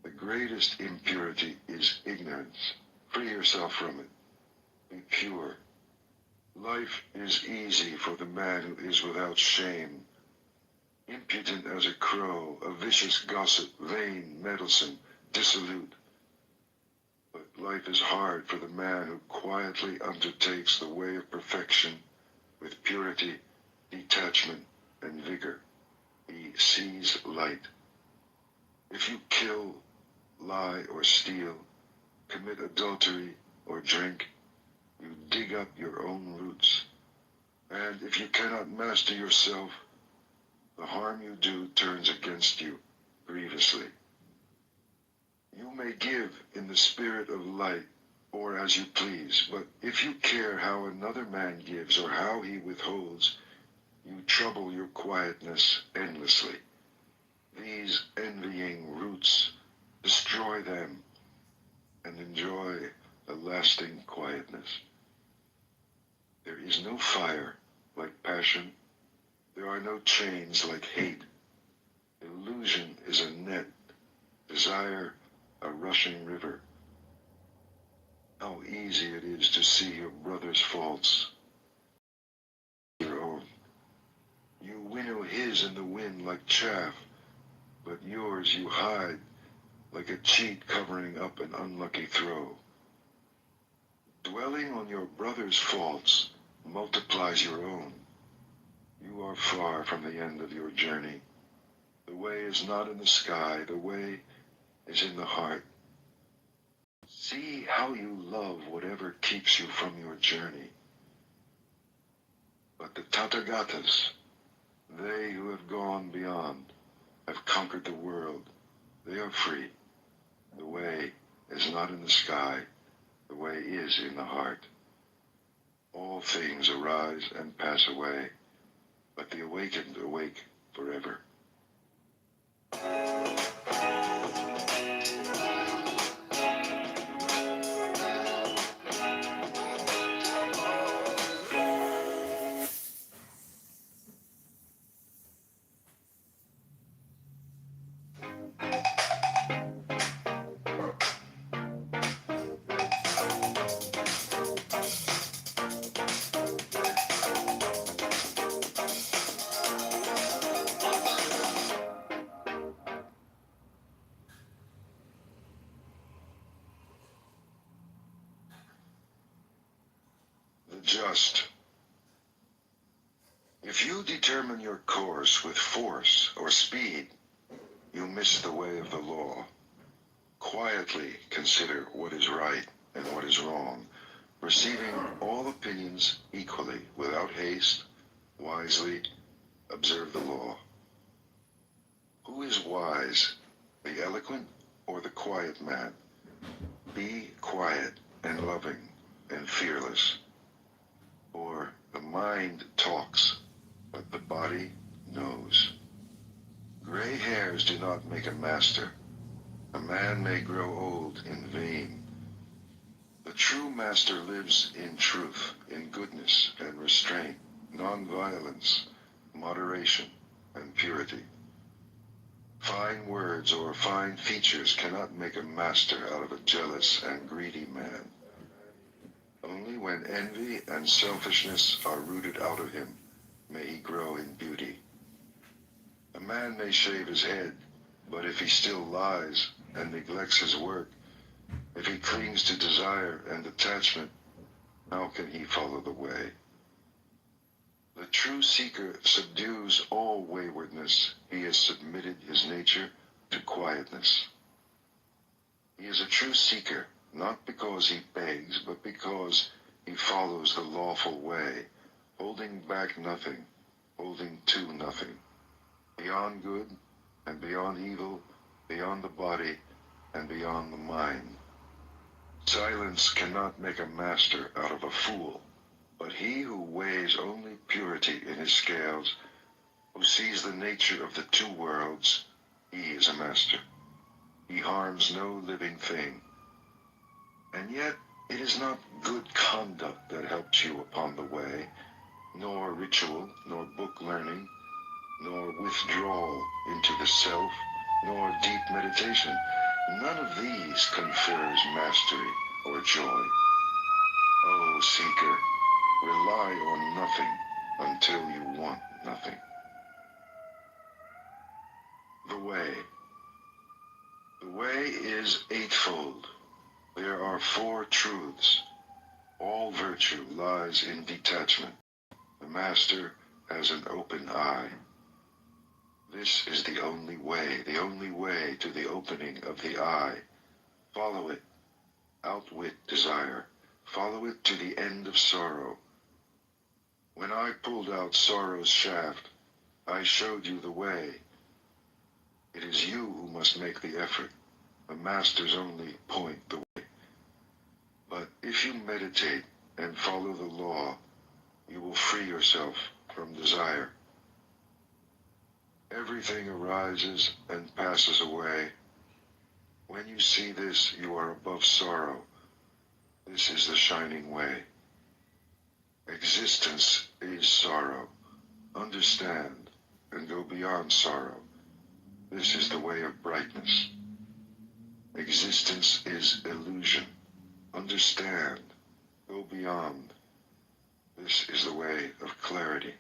the greatest impurity is ignorance. Free yourself from it. Be pure. Life is easy for the man who is without shame, impudent as a crow, a vicious gossip, vain, meddlesome, dissolute. But life is hard for the man who quietly undertakes the way of perfection with purity, detachment, and vigor. He sees light. If you kill, lie, or steal, commit adultery, or drink, you dig up your own roots. And if you cannot master yourself, the harm you do turns against you grievously. You may give in the spirit of light, or as you please, but if you care how another man gives or how he withholds, you trouble your quietness endlessly. These envying roots, destroy them, and enjoy a lasting quietness. There is no fire like passion. There are no chains like hate. Illusion is a net, desire a rushing river. How easy it is to see your brother's faults, your own. You winnow his in the wind like chaff, but yours you hide like a cheat covering up an unlucky throw. Dwelling on your brother's faults multiplies your own. You are far from the end of your journey. The way is not in the sky, the way is in the heart. See how you love whatever keeps you from your journey. But the Tathagatas, they who have gone beyond, have conquered the world. They are free. The way is not in the sky, the way is in the heart. All things arise and pass away, but the awakened awake forever. The just. If you determine your course with force or speed, you miss the way of the law. Quietly consider what is right and what is wrong, receiving all opinions equally, without haste, wisely observe the law. Who is wise, the eloquent or the quiet man? Be quiet and loving and fearless. For the mind talks, but the body knows. Gray hairs do not make a master. A man may grow old in vain. The true master lives in truth, in goodness and restraint, non-violence, moderation and purity. Fine words or fine features cannot make a master out of a jealous and greedy man. Only when envy and selfishness are rooted out of him may he grow in beauty. A man may shave his head, but if he still lies and neglects his work, if he clings to desire and attachment, how can he follow the way? The true seeker subdues all waywardness. He has submitted his nature to quietness. He is a true seeker, not because he begs, but because he follows the lawful way, holding back nothing, holding to nothing. Beyond good and beyond evil, beyond the body and beyond the mind. Silence cannot make a master out of a fool, but he who weighs only purity in his scales, who sees the nature of the two worlds, he is a master. He harms no living thing. And yet, it is not good conduct that helps you upon the way, nor ritual, nor book learning, nor withdrawal into the self, nor deep meditation. None of these confers mastery or joy. O seeker, rely on nothing until you want nothing. The way. The way is eightfold. There are four truths. All virtue lies in detachment. The master has an open eye. This is the only way to the opening of the eye. Follow it. Outwit desire. Follow it to the end of sorrow. When I pulled out sorrow's shaft, I showed you the way. It is you who must make the effort. The masters only point the way. But if you meditate and follow the law, you will free yourself from desire. Everything arises and passes away. When you see this, you are above sorrow. This is the shining way. Existence is sorrow. Understand and go beyond sorrow. This is the way of brightness. Existence is illusion. Understand. Go beyond. This is the way of clarity.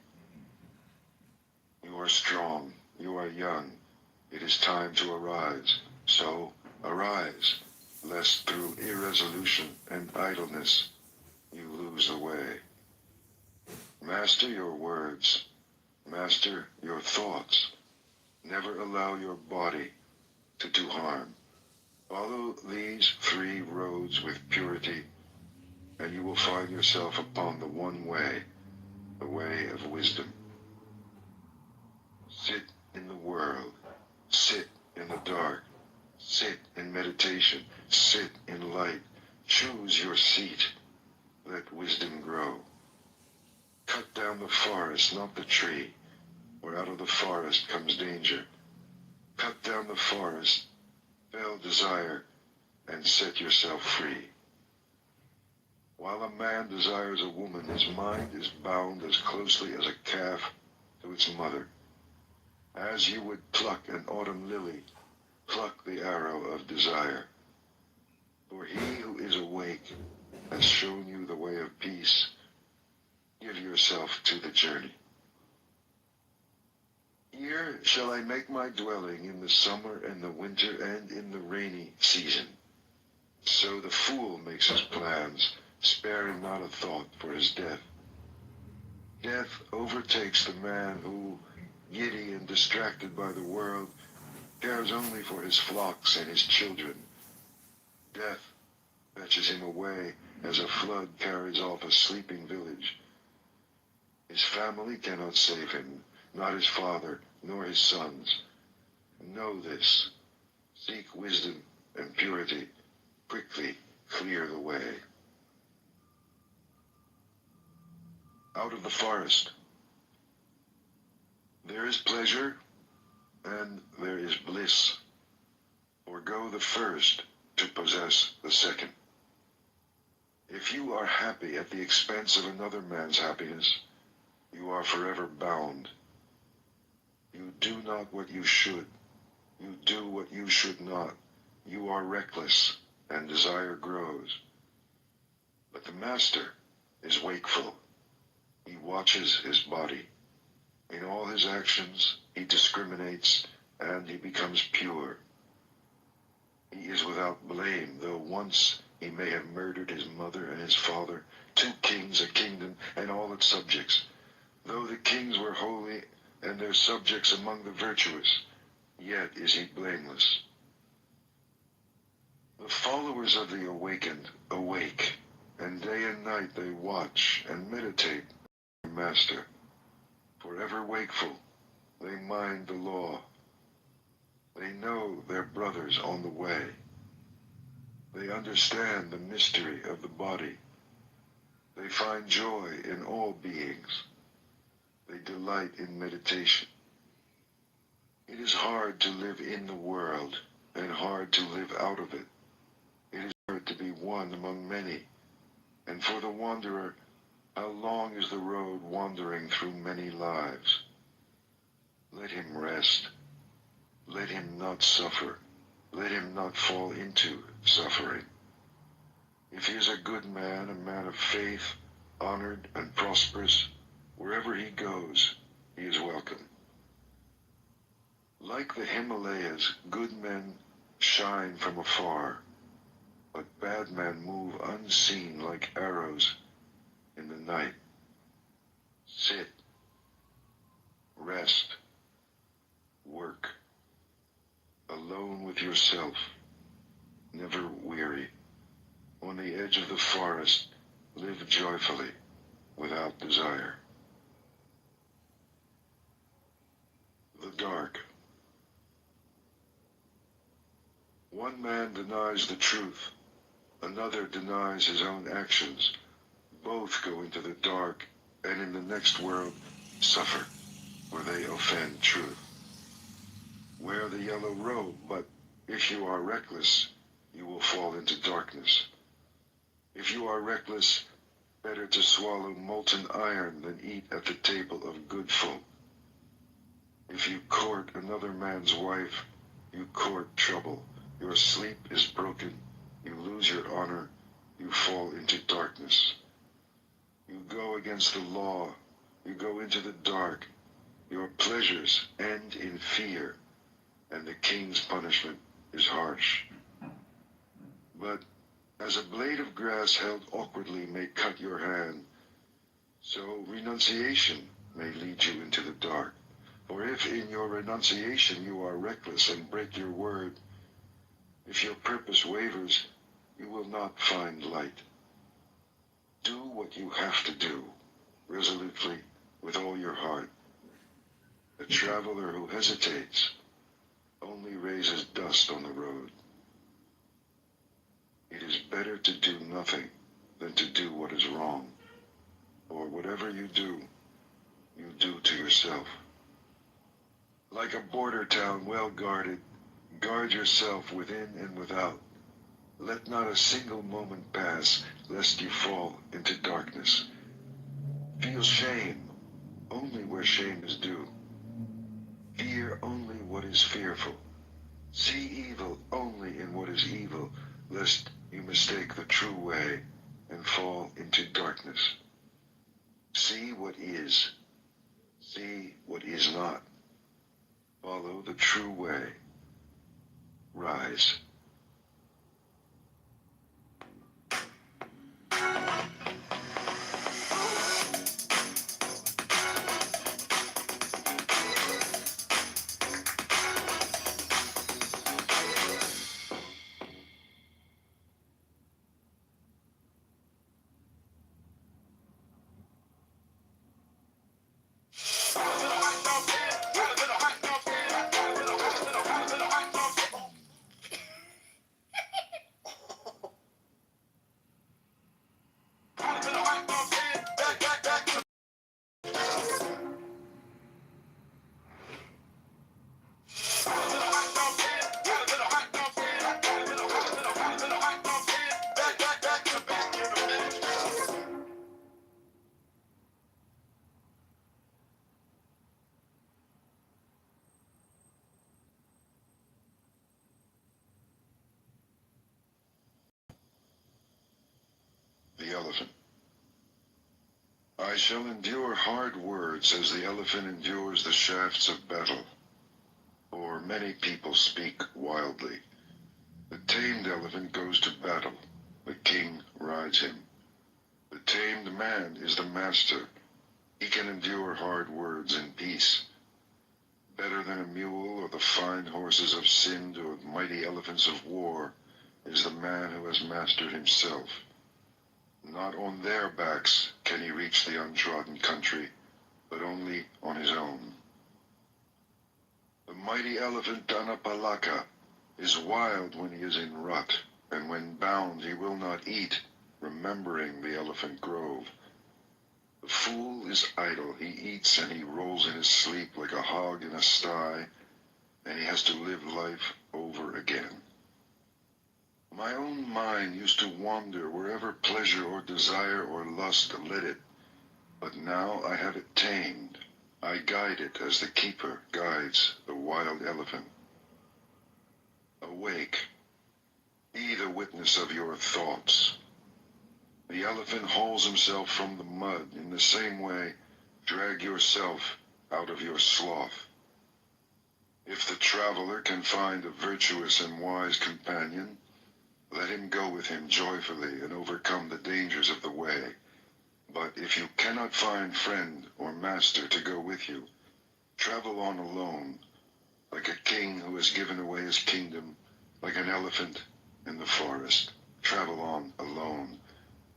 You are strong. You are young. It is time to arise. So, arise, lest through irresolution and idleness you lose the way. Master your words. Master your thoughts. Never allow your body to do harm. Follow these three roads with purity, and you will find yourself upon the one way, the way of wisdom. Sit in the world. Sit in the dark. Sit in meditation. Sit in light. Choose your seat. Let wisdom grow. Cut down the forest, not the tree, for out of the forest comes danger. Cut down the forest, fell desire, and set yourself free. While a man desires a woman, his mind is bound as closely as a calf to its mother. As you would pluck an autumn lily, pluck the arrow of desire. For he who is awake has shown you the way of peace. Give yourself to the journey. Here shall I make my dwelling in the summer and the winter and in the rainy season. So the fool makes his plans, sparing not a thought for his death. Death overtakes the man who, giddy and distracted by the world, cares only for his flocks and his children. Death fetches him away as a flood carries off a sleeping village. His family cannot save him, not his father, nor his sons. Know this. Seek wisdom and purity. Quickly clear the way. Out of the forest. There is pleasure, and there is bliss. Forgo the first to possess the second. If you are happy at the expense of another man's happiness, you are forever bound. You do not what you should. You do what you should not. You are reckless, and desire grows. But the master is wakeful. He watches his body. In all his actions, he discriminates, and he becomes pure. He is without blame, though once he may have murdered his mother and his father, 2 kings, a kingdom, and all its subjects. Though the kings were holy and their subjects among the virtuous, yet is he blameless. The followers of the awakened awake, and day and night they watch and meditate on their master. Forever wakeful, they mind the law. They know their brothers on the way. They understand the mystery of the body. They find joy in all beings. They delight in meditation. It is hard to live in the world and hard to live out of it. It is hard to be one among many. And for the wanderer, how long is the road wandering through many lives? Let him rest. Let him not suffer. Let him not fall into suffering. If he is a good man, a man of faith, honored and prosperous, wherever he goes, he is welcome. Like the Himalayas, good men shine from afar, but bad men move unseen like arrows in the night. Sit, rest, work, alone with yourself, never weary. On the edge of the forest, live joyfully, without desire. The dark. One man denies the truth, another denies his own actions. Both go into the dark, and in the next world suffer, for they offend truth. Wear the yellow robe, but if you are reckless, you will fall into darkness. If you are reckless, better to swallow molten iron than eat at the table of good folk. If you court another man's wife, you court trouble. Your sleep is broken, you lose your honor, you fall into darkness. You go against the law, you go into the dark. Your pleasures end in fear, and the king's punishment is harsh. But as a blade of grass held awkwardly may cut your hand, so renunciation may lead you into the dark. For if in your renunciation you are reckless and break your word, if your purpose wavers, you will not find light. Do what you have to do, resolutely, with all your heart. The traveler who hesitates only raises dust on the road. It is better to do nothing than to do what is wrong. For whatever you do to yourself. Like a border town well guarded, guard yourself within and without. Let not a single moment pass, lest you fall into darkness. Feel shame only where shame is due. Fear only what is fearful. See evil only in what is evil, lest you mistake the true way and fall into darkness. See what is. See what is not. Follow the true way. Rise. elephant. I shall endure hard words as the elephant endures the shafts of battle. For many people speak wildly. The tamed elephant goes to battle. The king rides him. The tamed man is the master. He can endure hard words in peace. Better than a mule or the fine horses of Sind or mighty elephants of war is the man who has mastered himself. Not on their backs can he reach the untrodden country, but only on his own. The mighty elephant Danapalaka is wild when he is in rut, and when bound he will not eat, remembering the elephant grove. The fool is idle, he eats and he rolls in his sleep like a hog in a sty, and he has to live life over again. My own mind used to wander wherever pleasure or desire or lust led it, but now I have it tamed. I guide it as the keeper guides the wild elephant. Awake, be the witness of your thoughts. The elephant hauls himself from the mud. In the same way, drag yourself out of your sloth. If the traveler can find a virtuous and wise companion, let him go with him joyfully and overcome the dangers of the way. But if you cannot find friend or master to go with you, travel on alone, like a king who has given away his kingdom, like an elephant in the forest. Travel on alone,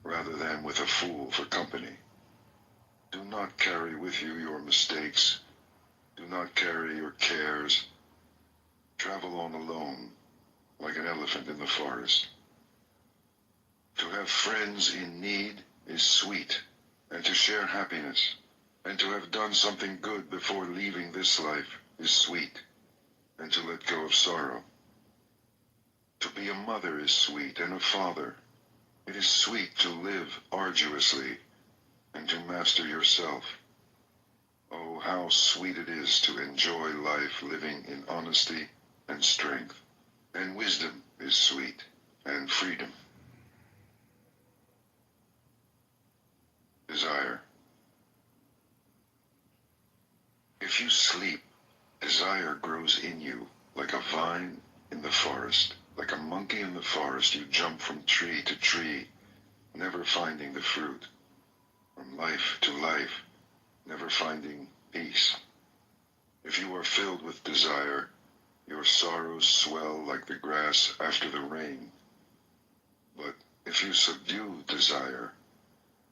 rather than with a fool for company. Do not carry with you your mistakes. Do not carry your cares. Travel on alone, like an elephant in the forest. To have friends in need is sweet, and to share happiness, and to have done something good before leaving this life is sweet, and to let go of sorrow. To be a mother is sweet, and a father. It is sweet to live arduously, and to master yourself. Oh, how sweet it is to enjoy life living in honesty and strength. And wisdom is sweet, and freedom. Desire. If you sleep, desire grows in you like a vine in the forest. Like a monkey in the forest, you jump from tree to tree, never finding the fruit. From life to life, never finding peace. If you are filled with desire, your sorrows swell like the grass after the rain. But if you subdue desire,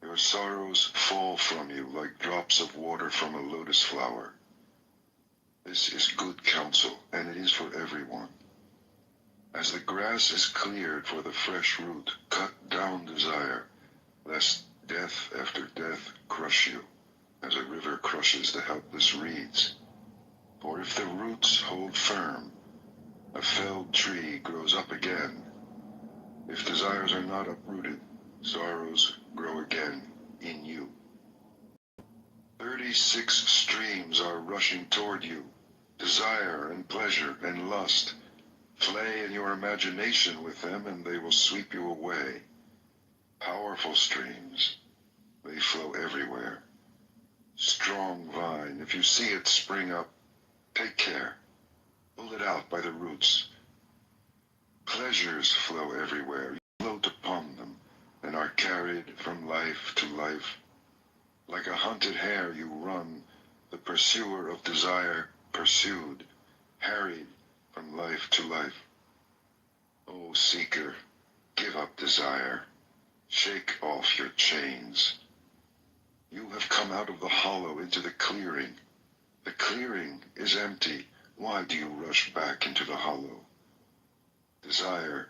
your sorrows fall from you like drops of water from a lotus flower. This is good counsel, and it is for everyone. As the grass is cleared for the fresh root, cut down desire, lest death after death crush you, as a river crushes the helpless reeds. For if the roots hold firm, a felled tree grows up again. If desires are not uprooted, sorrows grow again in you. 36 streams are rushing toward you, desire and pleasure and lust. Play in your imagination with them and they will sweep you away. Powerful streams, they flow everywhere. Strong vine, if you see it spring up, take care. Pull it out by the roots. Pleasures flow everywhere. You float upon them and are carried from life to life. Like a hunted hare you run, the pursuer of desire pursued, harried from life to life. O seeker, give up desire. Shake off your chains. You have come out of the hollow into the clearing. The clearing is empty. Why do you rush back into the hollow? Desire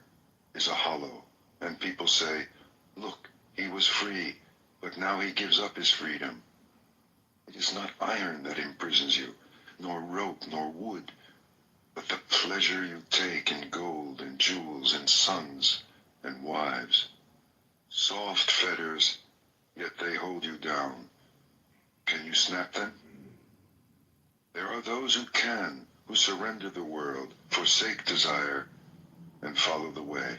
is a hollow, and people say, look, he was free, but now he gives up his freedom. It is not iron that imprisons you, nor rope, nor wood, but the pleasure you take in gold and jewels and sons and wives. Soft fetters, yet they hold you down. Can you snap them? There are those who can, who surrender the world, forsake desire, and follow the way.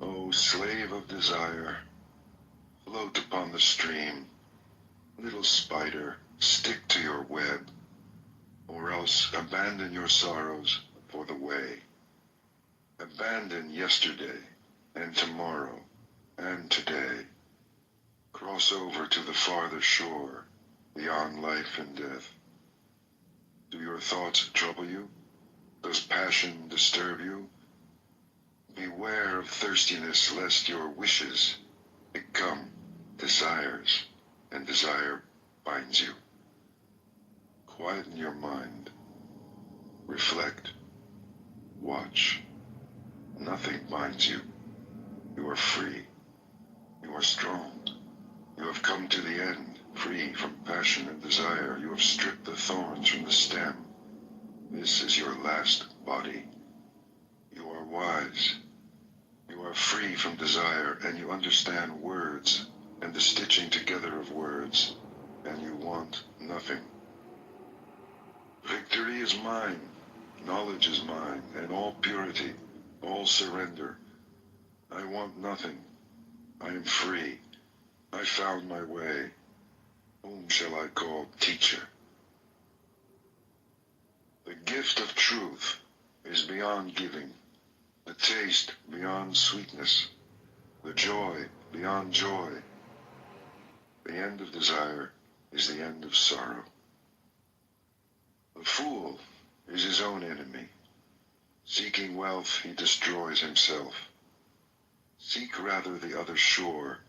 Oh, slave of desire, float upon the stream. Little spider, stick to your web, or else abandon your sorrows for the way. Abandon yesterday, and tomorrow, and today. Cross over to the farther shore, beyond life and death. Do your thoughts trouble you? Does passion disturb you? Beware of thirstiness, lest your wishes become desires, and desire binds you. Quieten your mind. Reflect. Watch. Nothing binds you. You are free. You are strong. You have come to the end, free from passion and desire. You have stripped the thorns from the stem. This is your last body. You are wise. You are free from desire, and you understand words and the stitching together of words, and you want nothing. Victory is mine, knowledge is mine, and all purity, all surrender. I want nothing. I am free. I found my way. Whom shall I call teacher? The gift of truth is beyond giving, the taste beyond sweetness, the joy beyond joy. The end of desire is the end of sorrow. The fool is his own enemy. Seeking wealth, he destroys himself. Seek rather the other shore.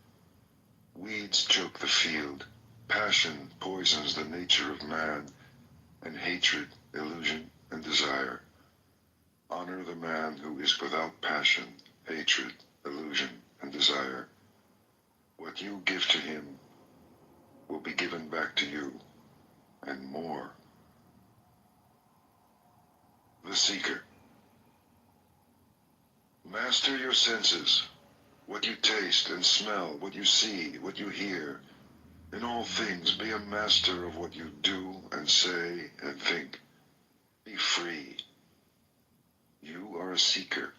Weeds choke the field. Passion poisons the nature of man, and hatred, illusion, and desire. Honor the man who is without passion, hatred, illusion, and desire. What you give to him will be given back to you, and more. The Seeker. Master your senses. What you taste and smell, what you see, what you hear. In all things, be a master of what you do and say and think. Be free. You are a seeker.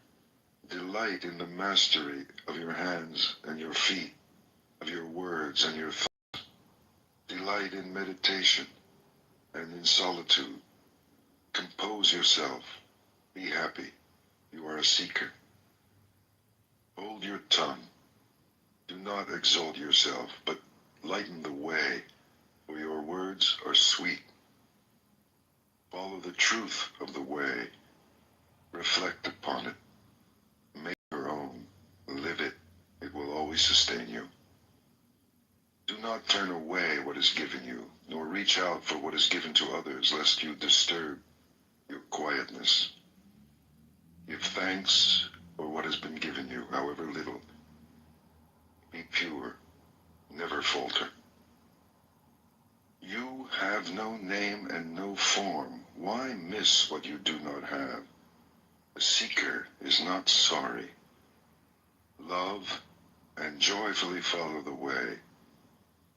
Delight in the mastery of your hands and your feet, of your words and your thoughts. Delight in meditation and in solitude. Compose yourself. Be happy. You are a seeker. Hold your tongue. Do not exalt yourself, but lighten the way, for your words are sweet. Follow the truth of the way. Reflect upon it. Make your own. Live it. It will always sustain you. Do not turn away what is given you, nor reach out for what is given to others, lest you disturb your quietness. Give thanks for what has been given you, however little. Be pure. Never falter. You have no name and no form. Why miss what you do not have? The seeker is not sorry. Love and joyfully follow the way,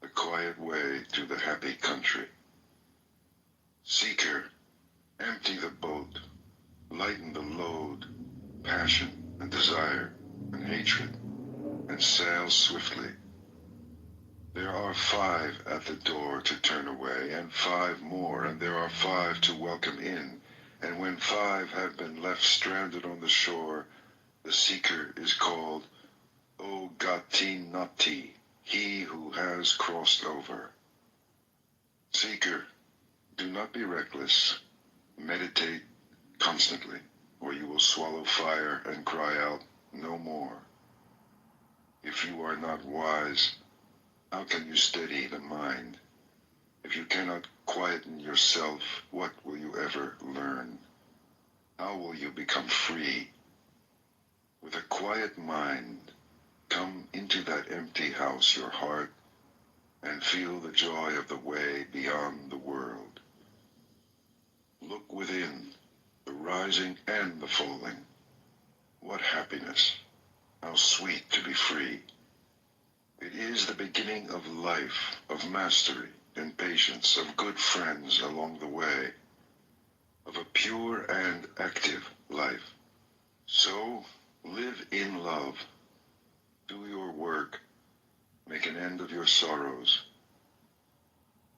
the quiet way to the happy country. Seeker, empty the boat, lighten the load, passion and desire and hatred, and sail swiftly. There are 5 at the door to turn away, and 5 more, and there are 5 to welcome in. And when 5 have been left stranded on the shore, the seeker is called O Gati Nati, he who has crossed over. Seeker, do not be reckless. Meditate constantly, or you will swallow fire and cry out, no more. If you are not wise, how can you steady the mind? If you cannot quieten yourself, what will you ever learn? How will you become free? With a quiet mind, come into that empty house, your heart, and feel the joy of the way beyond the world. Look within, the rising and the falling. What happiness! How sweet to be free! It is the beginning of life, of mastery and patience, of good friends along the way, of a pure and active life. So, live in love, Do your work. Make an end of your sorrows.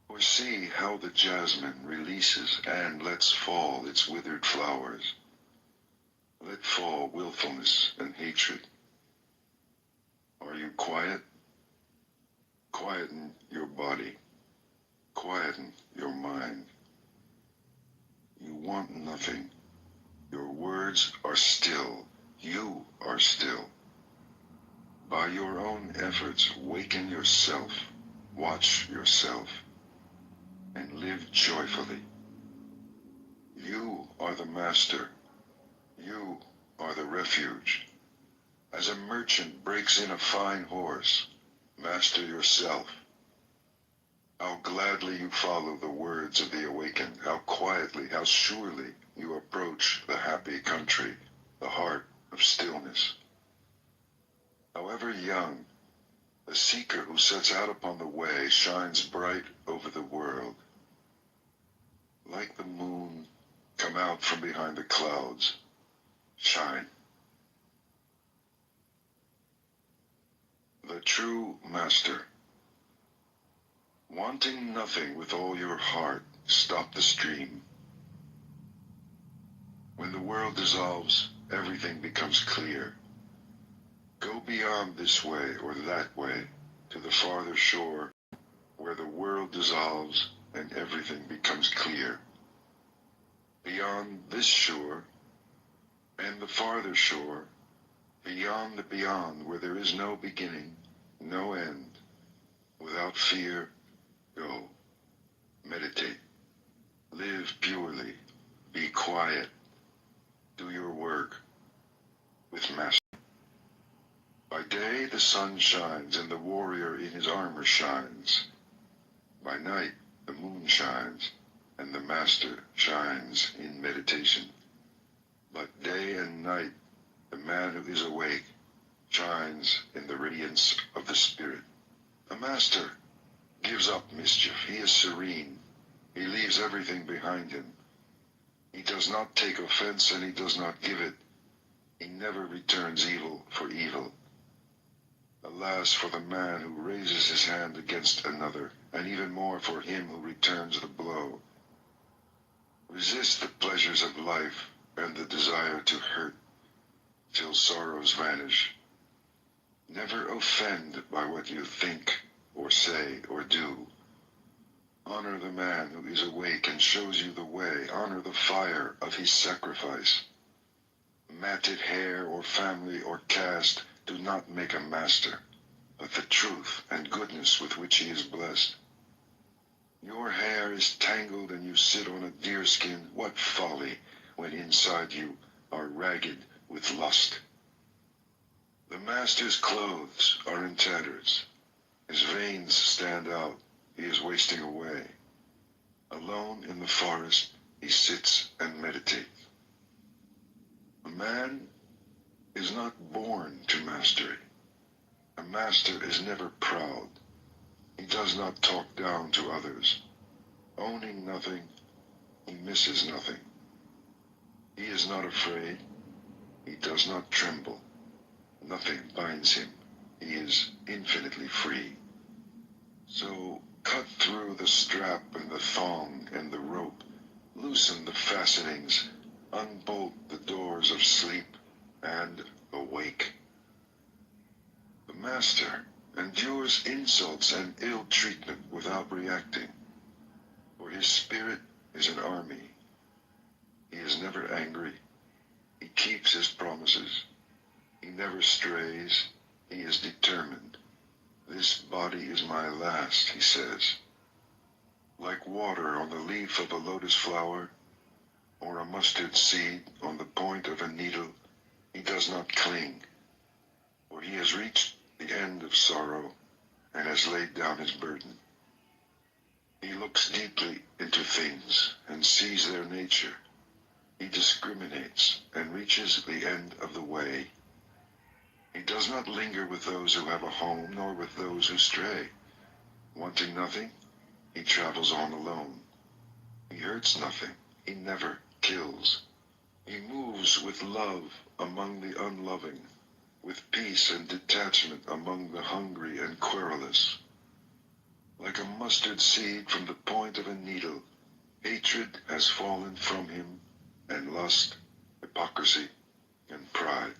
Or see how the jasmine releases and lets fall its withered flowers. Let fall willfulness and hatred. Are you quiet? Quieten your body. Quieten your mind. You want nothing. Your words are still. You are still. By your own efforts, waken yourself. Watch yourself. And live joyfully. You are the master. You are the refuge. As a merchant breaks in a fine horse, master yourself. How gladly you follow the words of the awakened, how quietly, how surely you approach the happy country, the heart of stillness. However young, the seeker who sets out upon the way shines bright over the world. Like the moon, come out from behind the clouds, shine. The true master. Wanting nothing with all your heart, stop the stream. When the world dissolves, everything becomes clear. Go beyond this way or that way to the farther shore, where the world dissolves and everything becomes clear. Beyond this shore and the farther shore, beyond the beyond where there is no beginning, no end, without fear, go. Meditate. Live purely. Be quiet. Do your work with mastery. By day the sun shines and the warrior in his armor shines. By night the moon shines and the master shines in meditation. But day and night the man who is awake shines in the radiance of the spirit. The master gives up mischief. He is serene. He leaves everything behind him. He does not take offense and he does not give it. He never returns evil for evil. Alas for the man who raises his hand against another, and even more for him who returns the blow. Resist the pleasures of life and the desire to hurt till sorrows vanish. Never offend by what you think or say or do. Honor the man who is awake and shows you the way. Honor the fire of his sacrifice. Matted hair or family or caste do not make a master, but the truth and goodness with which he is blessed. Your hair is tangled and you sit on a deerskin. What folly, when inside you are ragged with lust. The master's clothes are in tatters. His veins stand out. He is wasting away. Alone in the forest, he sits and meditates. A man is not born to mastery. A master is never proud. He does not talk down to others. Owning nothing, he misses nothing. He is not afraid. He does not tremble. Nothing binds him. He is infinitely free. So cut through the strap and the thong and the rope. Loosen the fastenings. Unbolt the doors of sleep and awake. The master endures insults and ill treatment without reacting, for his spirit is an army. He is never angry. He keeps his promises. He never strays. He is determined. This body is my last, he says. Like water on the leaf of a lotus flower, or a mustard seed on the point of a needle, he does not cling, for he has reached the end of sorrow and has laid down his burden. He looks deeply into things and sees their nature. He discriminates and reaches the end of the way. He does not linger with those who have a home, nor with those who stray. Wanting nothing, he travels on alone. He hurts nothing. He never kills. He moves with love among the unloving, with peace and detachment among the hungry and querulous. Like a mustard seed from the point of a needle, hatred has fallen from him, and lust, hypocrisy, and pride.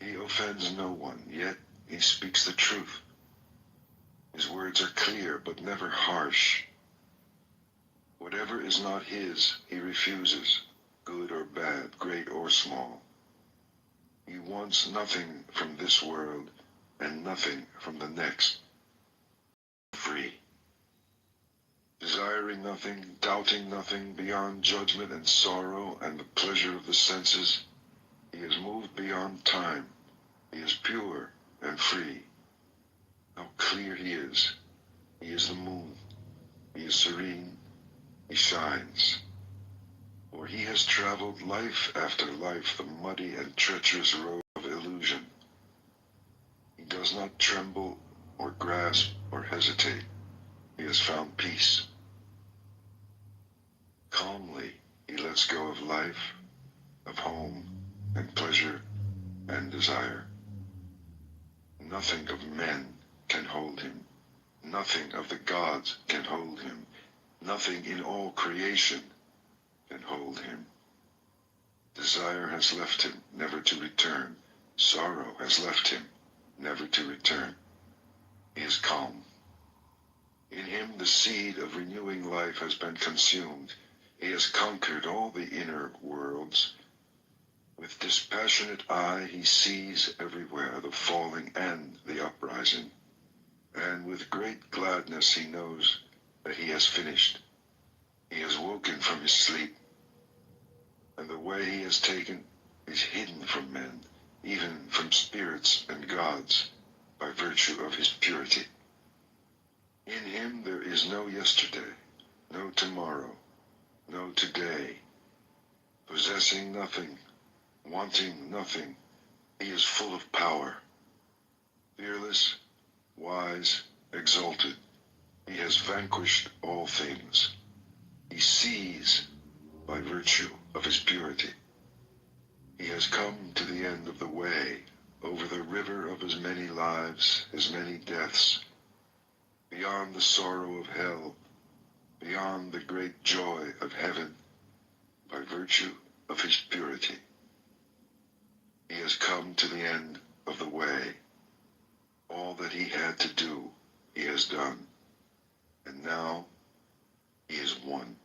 He offends no one, yet he speaks the truth. His words are clear, but never harsh. Whatever is not his, he refuses, good or bad, great or small. He wants nothing from this world, and nothing from the next. Free. Desiring nothing, doubting nothing, beyond judgment and sorrow and the pleasure of the senses, he is moved beyond time. He is pure and free. How clear he is. He is the moon. He is serene. He shines. For he has traveled life after life the muddy and treacherous road of illusion. He does not tremble or grasp or hesitate. He has found peace. Calmly, he lets go of life, of home, and pleasure, and desire. Nothing of men can hold him. Nothing of the gods can hold him. Nothing in all creation can hold him. Desire has left him, never to return. Sorrow has left him, never to return. He is calm. In him the seed of renewing life has been consumed. He has conquered all the inner worlds. With dispassionate eye he sees everywhere the falling and the uprising. And with great gladness he knows that he has finished. He has woken from his sleep, and the way he has taken is hidden from men, even from spirits and gods, by virtue of his purity. In him there is no yesterday, no tomorrow, no today. Possessing nothing, wanting nothing, he is full of power. Fearless, wise, exalted, he has vanquished all things. He sees by virtue of his purity. He has come to the end of the way, over the river of his many lives, his many deaths, beyond the sorrow of hell, beyond the great joy of heaven, by virtue of his purity. He has come to the end of the way. All that he had to do, he has done. And now, he is one.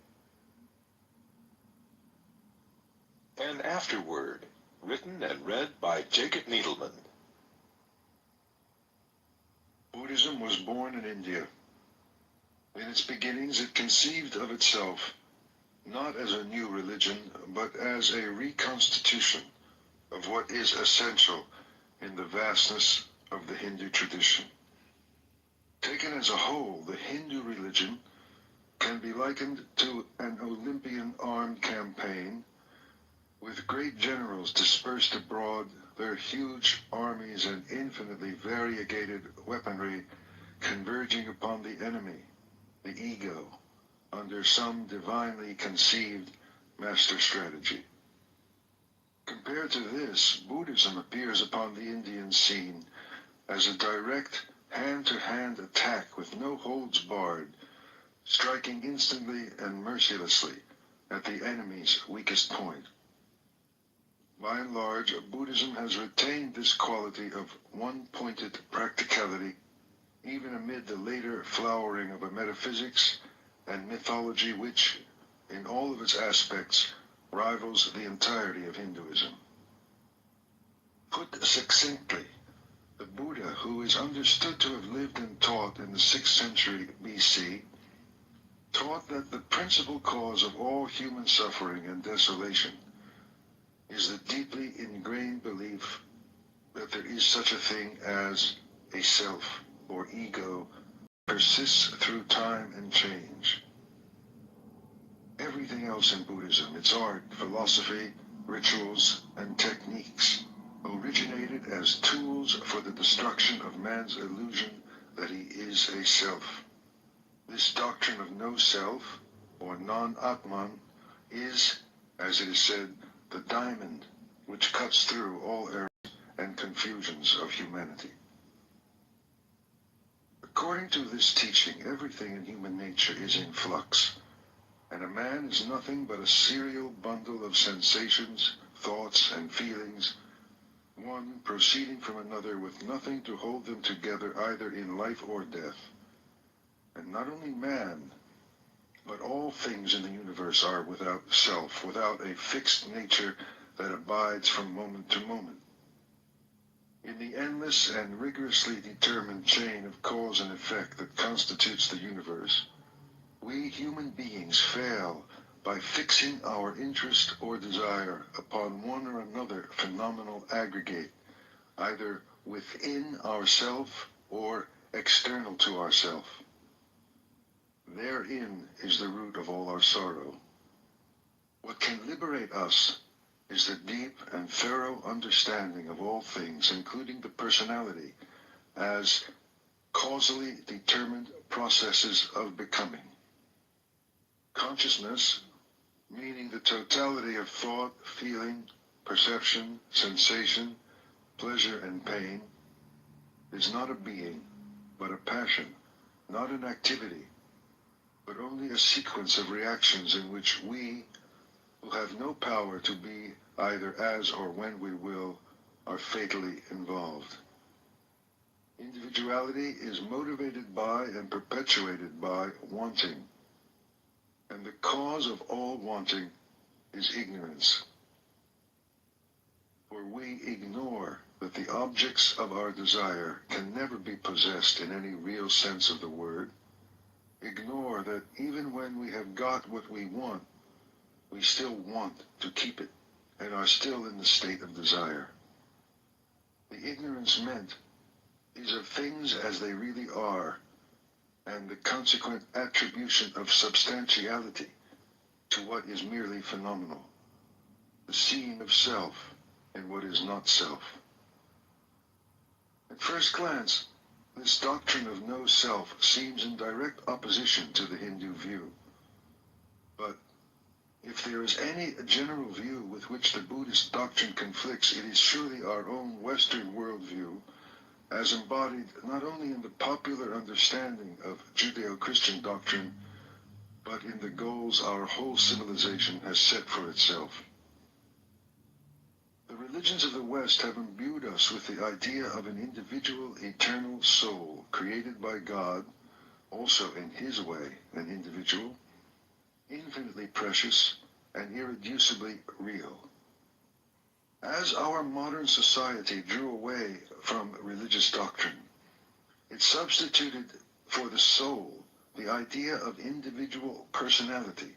An Afterword, written and read by Jacob Needleman. Buddhism was born in India. In its beginnings, it conceived of itself not as a new religion, but as a reconstitution of what is essential in the vastness of the Hindu tradition. Taken as a whole, the Hindu religion can be likened to an Olympian armed campaign with great generals dispersed abroad, their huge armies and infinitely variegated weaponry converging upon the enemy, the ego, under some divinely conceived master strategy. Compared to this, Buddhism appears upon the Indian scene as a direct hand-to-hand attack with no holds barred, striking instantly and mercilessly at the enemy's weakest point. By and large, Buddhism has retained this quality of one-pointed practicality, even amid the later flowering of a metaphysics and mythology which, in all of its aspects, rivals the entirety of Hinduism. Put succinctly, the Buddha, who is understood to have lived and taught in the 6th century BC, taught that the principal cause of all human suffering and desolation is the deeply ingrained belief that there is such a thing as a self or ego persists through time and change. Everything else in Buddhism, its art, philosophy, rituals, and techniques, originated as tools for the destruction of man's illusion that he is a self. This doctrine of no self, or non-Atman, is, as it is said, the diamond which cuts through all errors and confusions of humanity. According to this teaching, everything in human nature is in flux, and a man is nothing but a serial bundle of sensations, thoughts, and feelings, one proceeding from another with nothing to hold them together either in life or death. And not only man, but all things in the universe are without self, without a fixed nature that abides from moment to moment. In the endless and rigorously determined chain of cause and effect that constitutes the universe, we human beings fail by fixing our interest or desire upon one or another phenomenal aggregate, either within ourself or external to ourself. Therein is the root of all our sorrow. What can liberate us is the deep and thorough understanding of all things, including the personality, as causally determined processes of becoming. Consciousness, meaning the totality of thought, feeling, perception, sensation, pleasure, and pain, is not a being, but a passion, not an activity, but only a sequence of reactions in which we, who have no power to be either as or when we will, are fatally involved. Individuality is motivated by and perpetuated by wanting, and the cause of all wanting is ignorance. For we ignore that the objects of our desire can never be possessed in any real sense of the word, ignore that even when we have got what we want, we still want to keep it, and are still in the state of desire. The ignorance meant is of things as they really are, and the consequent attribution of substantiality to what is merely phenomenal, the seeing of self in what is not self. At first glance, this doctrine of no self seems in direct opposition to the Hindu view. But if there is any general view with which the Buddhist doctrine conflicts, it is surely our own Western worldview, as embodied not only in the popular understanding of Judeo-Christian doctrine, but in the goals our whole civilization has set for itself. The religions of the West have imbued us with the idea of an individual, eternal soul created by God, also in his way an individual, infinitely precious and irreducibly real. As our modern society drew away from religious doctrine, it substituted for the soul the idea of individual personality,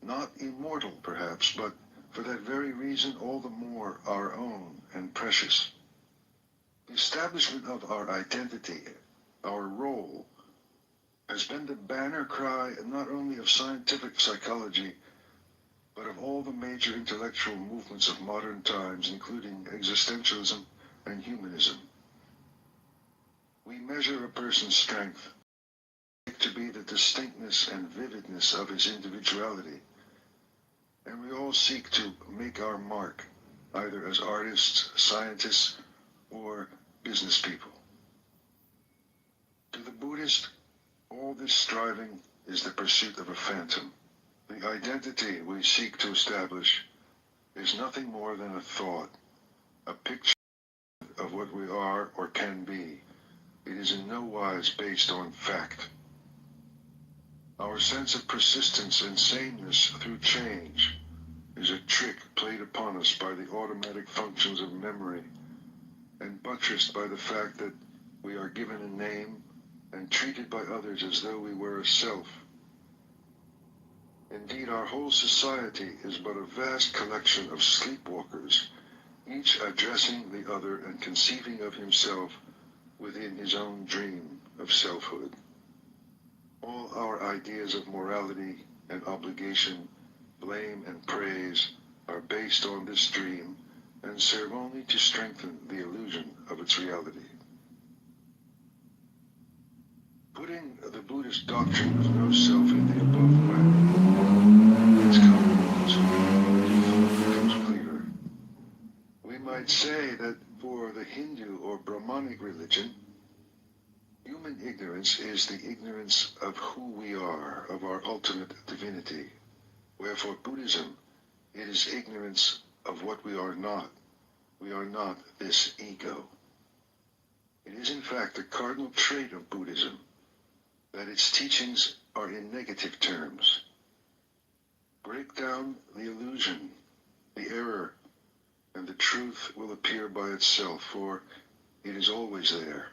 not immortal perhaps, but for that very reason all the more our own and precious. The establishment of our identity, our role, has been the banner cry not only of scientific psychology, but of all the major intellectual movements of modern times, including existentialism and humanism. We measure a person's strength to be the distinctness and vividness of his individuality, and we all seek to make our mark, either as artists, scientists, or business people. To the Buddhist, all this striving is the pursuit of a phantom. The identity we seek to establish is nothing more than a thought, a picture of what we are or can be. It is in no wise based on fact. Our sense of persistence and sameness through change is a trick played upon us by the automatic functions of memory, and buttressed by the fact that we are given a name and treated by others as though we were a self. Indeed, our whole society is but a vast collection of sleepwalkers, each addressing the other and conceiving of himself within his own dream of selfhood. All our ideas of morality and obligation, blame and praise are based on this dream and serve only to strengthen the illusion of its reality. Putting the Buddhist doctrine of no self in the above way, its common becomes clearer. We might say that For the Hindu or Brahmanic religion, human ignorance is the ignorance of who we are, of our ultimate divinity. Where for Buddhism, it is ignorance of what we are not. We are not this ego. It is in fact a cardinal trait of Buddhism that its teachings are in negative terms. Break down the illusion, the error, and the truth will appear by itself, for it is always there.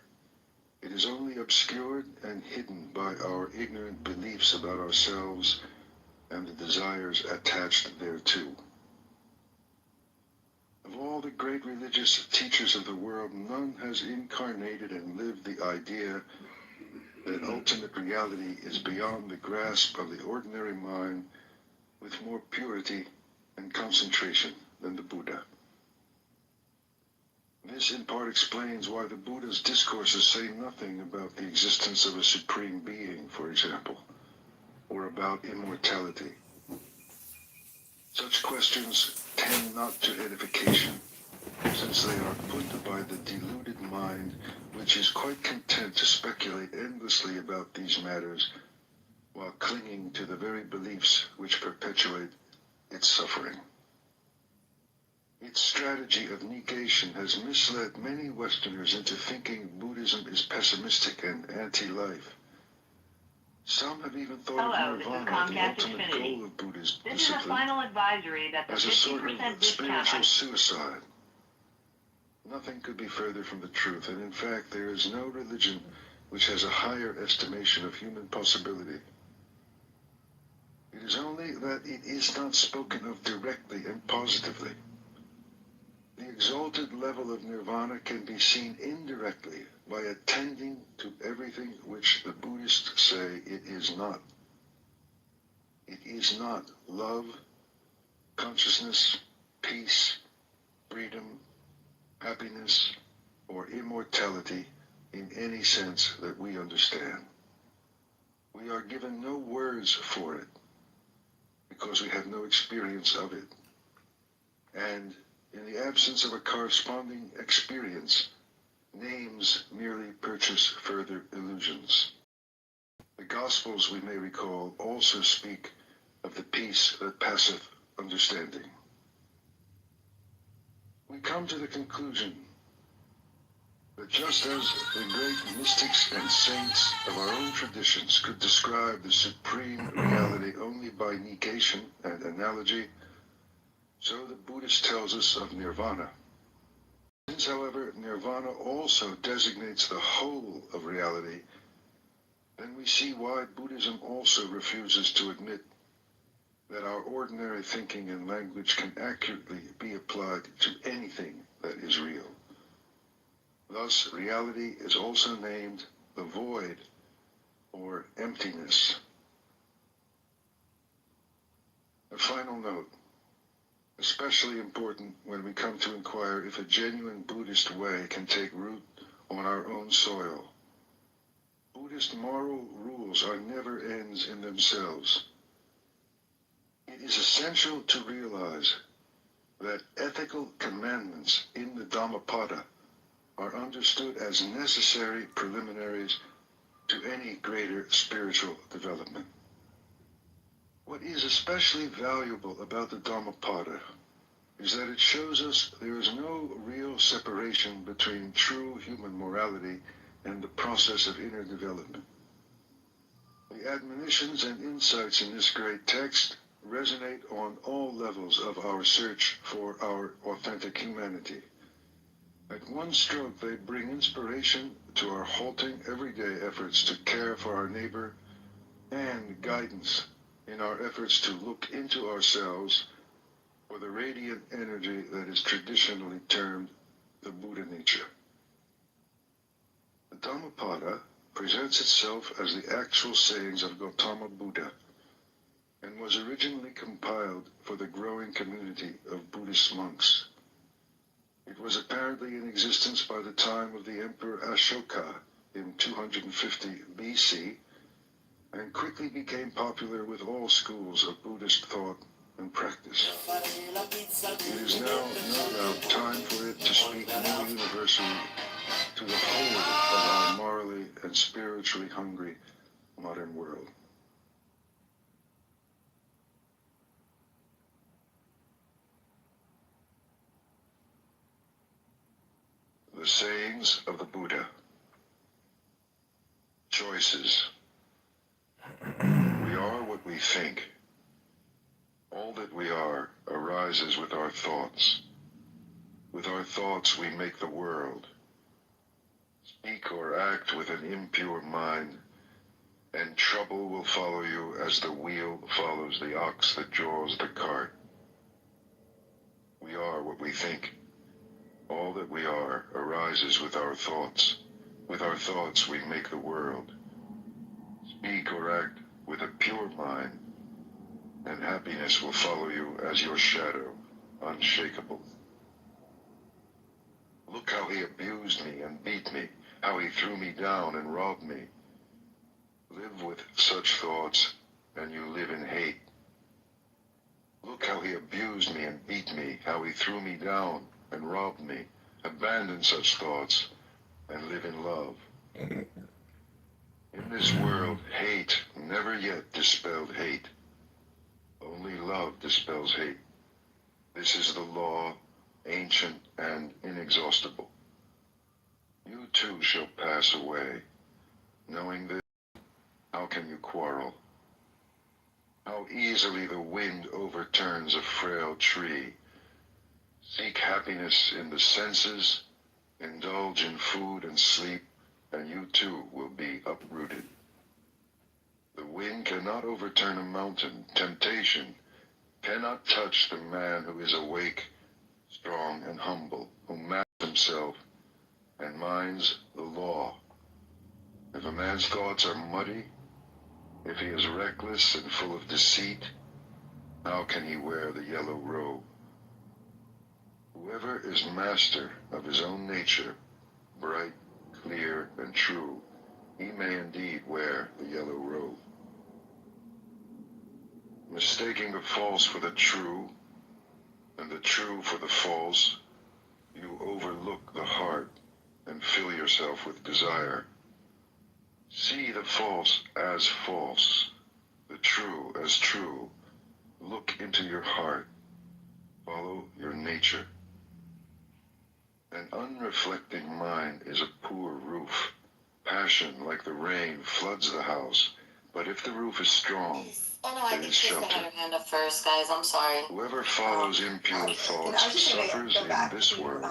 It is only obscured and hidden by our ignorant beliefs about ourselves and the desires attached thereto. Of all the great religious teachers of the world, none has incarnated and lived the idea that ultimate reality is beyond the grasp of the ordinary mind with more purity and concentration than the Buddha. This in part explains why the Buddha's discourses say nothing about the existence of a supreme being, for example, or about immortality. Such questions tend not to edification, since they are put by the deluded mind, which is quite content to speculate endlessly about these matters while clinging to the very beliefs which perpetuate its suffering. Its strategy of negation has misled many Westerners into thinking Buddhism is pessimistic and anti-life. Some have even thought of Nirvana, the ultimate goal of Buddhist discipline, as a sort of spiritual suicide. Nothing could be further from the truth, and in fact there is no religion which has a higher estimation of human possibility. It is only that it is not spoken of directly and positively. The exalted level of nirvana can be seen indirectly by attending to everything which the Buddhists say it is not. It is not love, consciousness, peace, freedom, happiness, or immortality in any sense that we understand. We are given no words for it because we have no experience of it. And in the absence of a corresponding experience, names merely purchase further illusions. The Gospels, we may recall, also speak of the peace that passeth understanding. We come to the conclusion that just as the great mystics and saints of our own traditions could describe the supreme reality only by negation and analogy, so the Buddhist tells us of nirvana. Since, however, nirvana also designates the whole of reality, then we see why Buddhism also refuses to admit that our ordinary thinking and language can accurately be applied to anything that is real. Thus, reality is also named the void, or emptiness. A final note, especially important when we come to inquire if a genuine Buddhist way can take root on our own soil. Buddhist moral rules are never ends in themselves. It is essential to realize that ethical commandments in the Dhammapada are understood as necessary preliminaries to any greater spiritual development. What is especially valuable about the Dhammapada is that it shows us there is no real separation between true human morality and the process of inner development. The admonitions and insights in this great text resonate on all levels of our search for our authentic humanity. At one stroke, they bring inspiration to our halting everyday efforts to care for our neighbor and guidance in our efforts to look into ourselves for the radiant energy that is traditionally termed the Buddha nature. The Dhammapada presents itself as the actual sayings of Gautama Buddha and was originally compiled for the growing community of Buddhist monks. It was apparently in existence by the time of the Emperor Ashoka in 250 BC and quickly became popular with all schools of Buddhist thought and practice. It is now no doubt time for it to speak more universally to the whole of our morally and spiritually hungry modern world. The sayings of the Buddha. Choices. We are what we think. All that we are arises with our thoughts. With our thoughts we make the world. Speak or act with an impure mind, and trouble will follow you as the wheel follows the ox that draws the cart. We are what we think. All that we are arises with our thoughts. With our thoughts we make the world. Speak or act with a pure mind, and happiness will follow you as your shadow, unshakable. Look how he abused me and beat me, how he threw me down and robbed me. Live with such thoughts, and you live in hate. Look how he abused me and beat me, how he threw me down and robbed me. Abandon such thoughts, and live in love. In this world, hate never yet dispelled hate. Only love dispels hate. This is the law, ancient and inexhaustible. You too shall pass away. Knowing this, how can you quarrel? How easily the wind overturns a frail tree. Seek happiness in the senses, indulge in food and sleep, and you too will be uprooted. The wind cannot overturn a mountain. Temptation cannot touch the man who is awake, strong, and humble, who masters himself and minds the law. If a man's thoughts are muddy, if he is reckless and full of deceit, how can he wear the yellow robe? Whoever is master of his own nature, bright, clear, and true, he may indeed wear the yellow robe. Mistaking the false for the true, and the true for the false, you overlook the heart and fill yourself with desire. See the false as false, the true as true. Look into your heart. Follow your nature. An unreflecting mind is a poor roof. Passion, like the rain, floods the house. But if the roof is strong, it is shelter. Had her hand up first, guys. I'm sorry. Whoever follows impure thoughts suffers in this world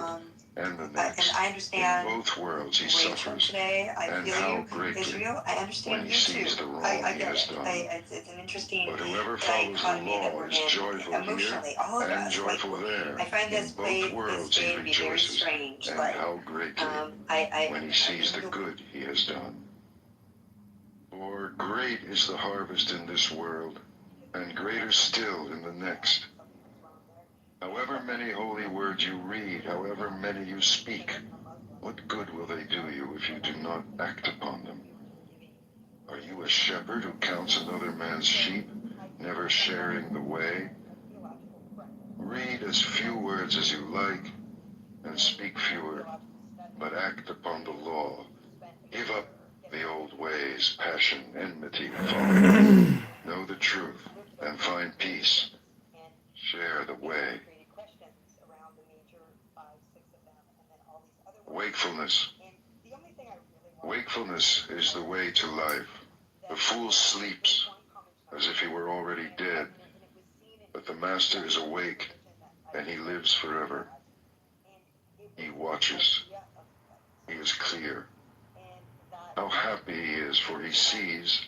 and the next. And I understand In both worlds he Rachel suffers. today. I And feel how you, greatly Israel. I understand when you he sees too. the wrong I he get has it. done. It's an interesting But whoever follows the dichotomy that law we're is in joyful emotionally. here All of and us. joyful there. I find this In both day worlds he to be very rejoices. strange. And Like, how greatly when he sees the good he has done. For great is the harvest in this world, and greater still in the next. However many holy words you read, however many you speak, what good will they do you if you do not act upon them? Are you a shepherd who counts another man's sheep, never sharing the way? Read as few words as you like, and speak fewer, but act upon the law. Give up the old ways, passion, enmity, folly. Know the truth, and find peace. Share the way. Wakefulness. Wakefulness is the way to life. The fool sleeps as if he were already dead, but the master is awake, and he lives forever. He watches. He is clear. How happy he is, for he sees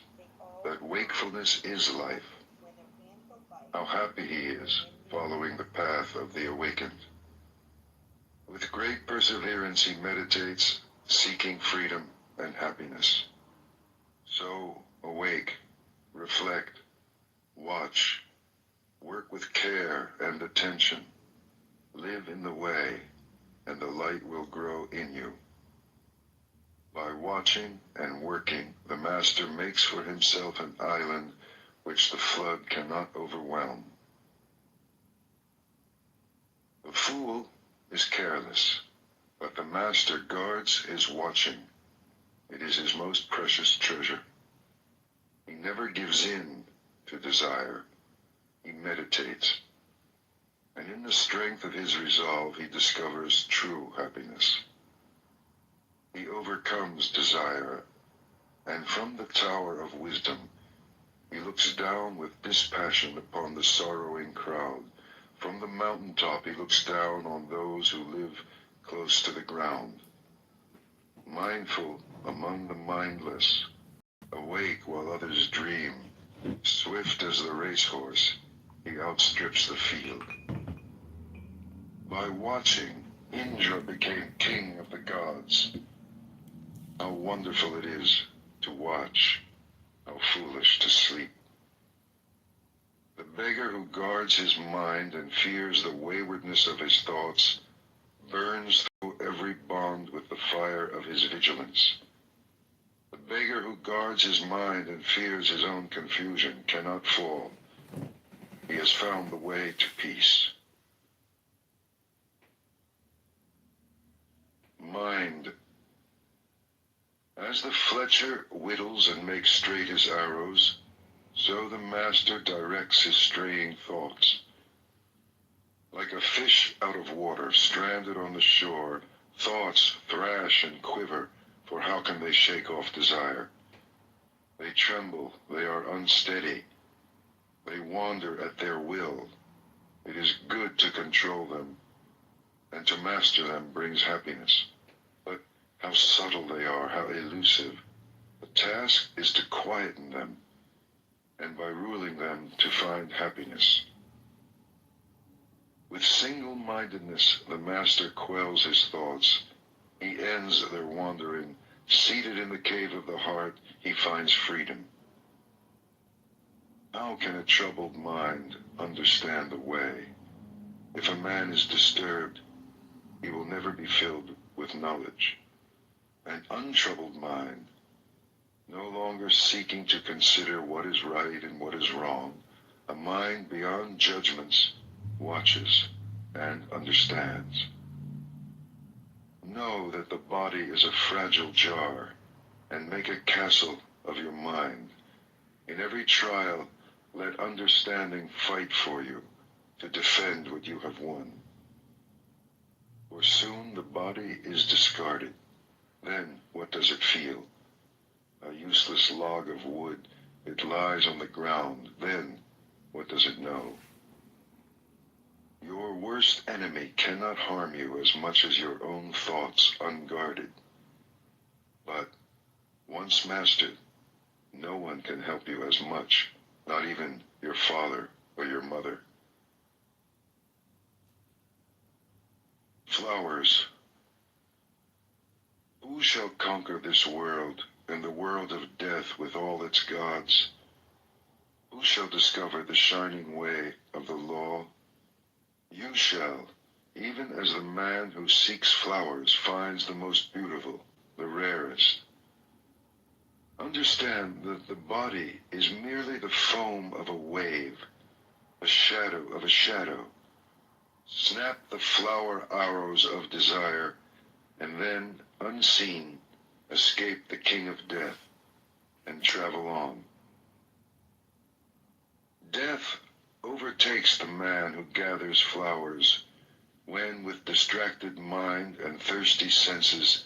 that wakefulness is life. How happy he is, following the path of the awakened. With great perseverance he meditates, seeking freedom and happiness. So awake, reflect, watch, work with care and attention. Live in the way, and the light will grow in you. By watching and working, the master makes for himself an island which the flood cannot overwhelm. The fool is careless, but the master guards his watching. It is his most precious treasure. He never gives in to desire. He meditates. And in the strength of his resolve, he discovers true happiness. He overcomes desire, and from the tower of wisdom, he looks down with dispassion upon the sorrowing crowd. From the mountaintop, he looks down on those who live close to the ground. Mindful among the mindless, awake while others dream, swift as the racehorse, he outstrips the field. By watching, Indra became king of the gods. How wonderful it is to watch, how foolish to sleep. The beggar who guards his mind and fears the waywardness of his thoughts burns through every bond with the fire of his vigilance. The beggar who guards his mind and fears his own confusion cannot fall. He has found the way to peace. Mind. As the fletcher whittles and makes straight his arrows, so the master directs his straying thoughts. Like a fish out of water, stranded on the shore, thoughts thrash and quiver, for how can they shake off desire? They tremble, they are unsteady, they wander at their will. It is good to control them, and to master them brings happiness. But how subtle they are, how elusive. The task is to quieten them, and by ruling them to find happiness. With single-mindedness, the master quells his thoughts. He ends their wandering. Seated in the cave of the heart, he finds freedom. How can a troubled mind understand the way? If a man is disturbed, he will never be filled with knowledge. An untroubled mind, no longer seeking to consider what is right and what is wrong, a mind beyond judgments, watches and understands. Know that the body is a fragile jar, and make a castle of your mind. In every trial, let understanding fight for you to defend what you have won. For soon the body is discarded. Then what does it feel? A useless log of wood. It lies on the ground. Then what does it know? Your worst enemy cannot harm you as much as your own thoughts unguarded. But once mastered, no one can help you as much, not even your father or your mother. Flowers. Who shall conquer this world and the world of death with all its gods? Who shall discover the shining way of the law? You shall, even as the man who seeks flowers finds the most beautiful, the rarest. Understand that the body is merely the foam of a wave, a shadow of a shadow. Snap the flower arrows of desire, and then, unseen, escape the king of death, and travel on. Death overtakes the man who gathers flowers, when with distracted mind and thirsty senses,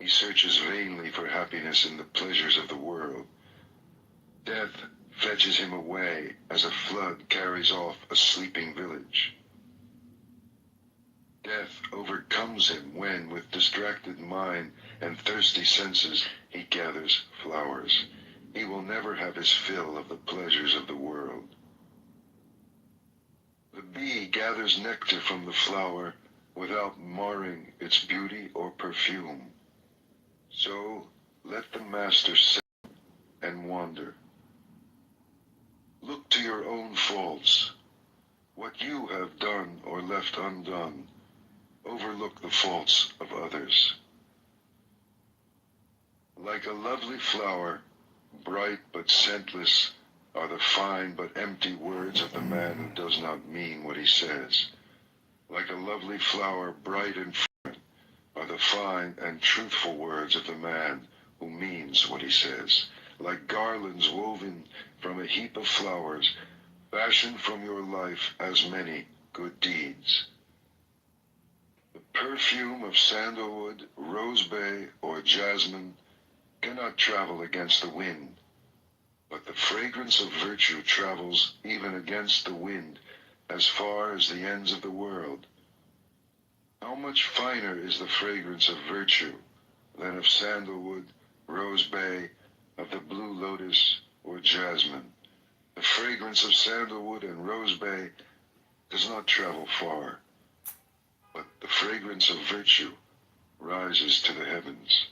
he searches vainly for happiness in the pleasures of the world. Death fetches him away as a flood carries off a sleeping village. Death overcomes him when, with distracted mind and thirsty senses, he gathers flowers. He will never have his fill of the pleasures of the world. The bee gathers nectar from the flower without marring its beauty or perfume. So let the master sit and wander. Look to your own faults, what you have done or left undone. Overlook the faults of others. Like a lovely flower, bright but scentless, are the fine but empty words of the man who does not mean what he says. like a lovely flower bright and fragrant are the fine and truthful words of the man who means what he says, like garlands woven from a heap of flowers, fashioned from your life as many good deeds. The perfume of sandalwood, rosebay, or jasmine cannot travel against the wind, but the fragrance of virtue travels even against the wind as far as the ends of the world. How much finer is the fragrance of virtue than of sandalwood, rosebay, of the blue lotus, or jasmine? The fragrance of sandalwood and rosebay does not travel far, but the fragrance of virtue rises to the heavens.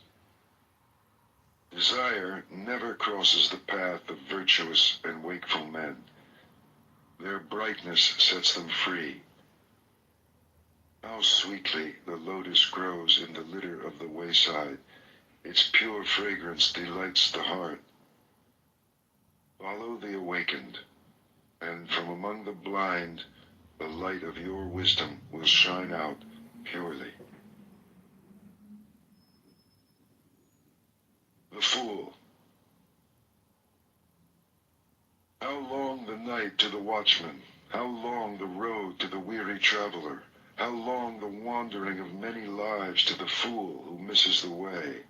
Desire never crosses the path of virtuous and wakeful men. Their brightness sets them free. How sweetly the lotus grows in the litter of the wayside. Its pure fragrance delights the heart. Follow the awakened, and from among the blind, the light of your wisdom will shine out purely. The Fool. How long the night to the watchman? How long the road to the weary traveler? How long the wandering of many lives to the fool who misses the way?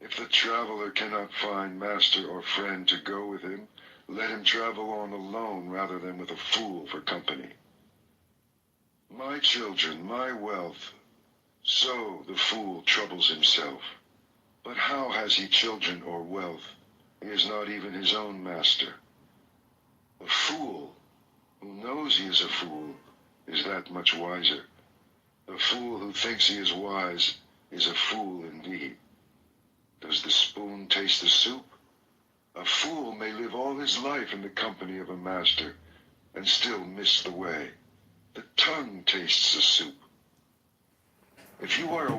If the traveler cannot find master or friend to go with him, let him travel on alone rather than with a fool for company. My children, my wealth, so the fool troubles himself. But how has he children or wealth? He is not even his own master. The fool, who knows he is a fool, is that much wiser. The fool who thinks he is wise is a fool indeed. Does the spoon taste the soup? A fool may live all his life in the company of a master and still miss the way. The tongue tastes the soup. If you are a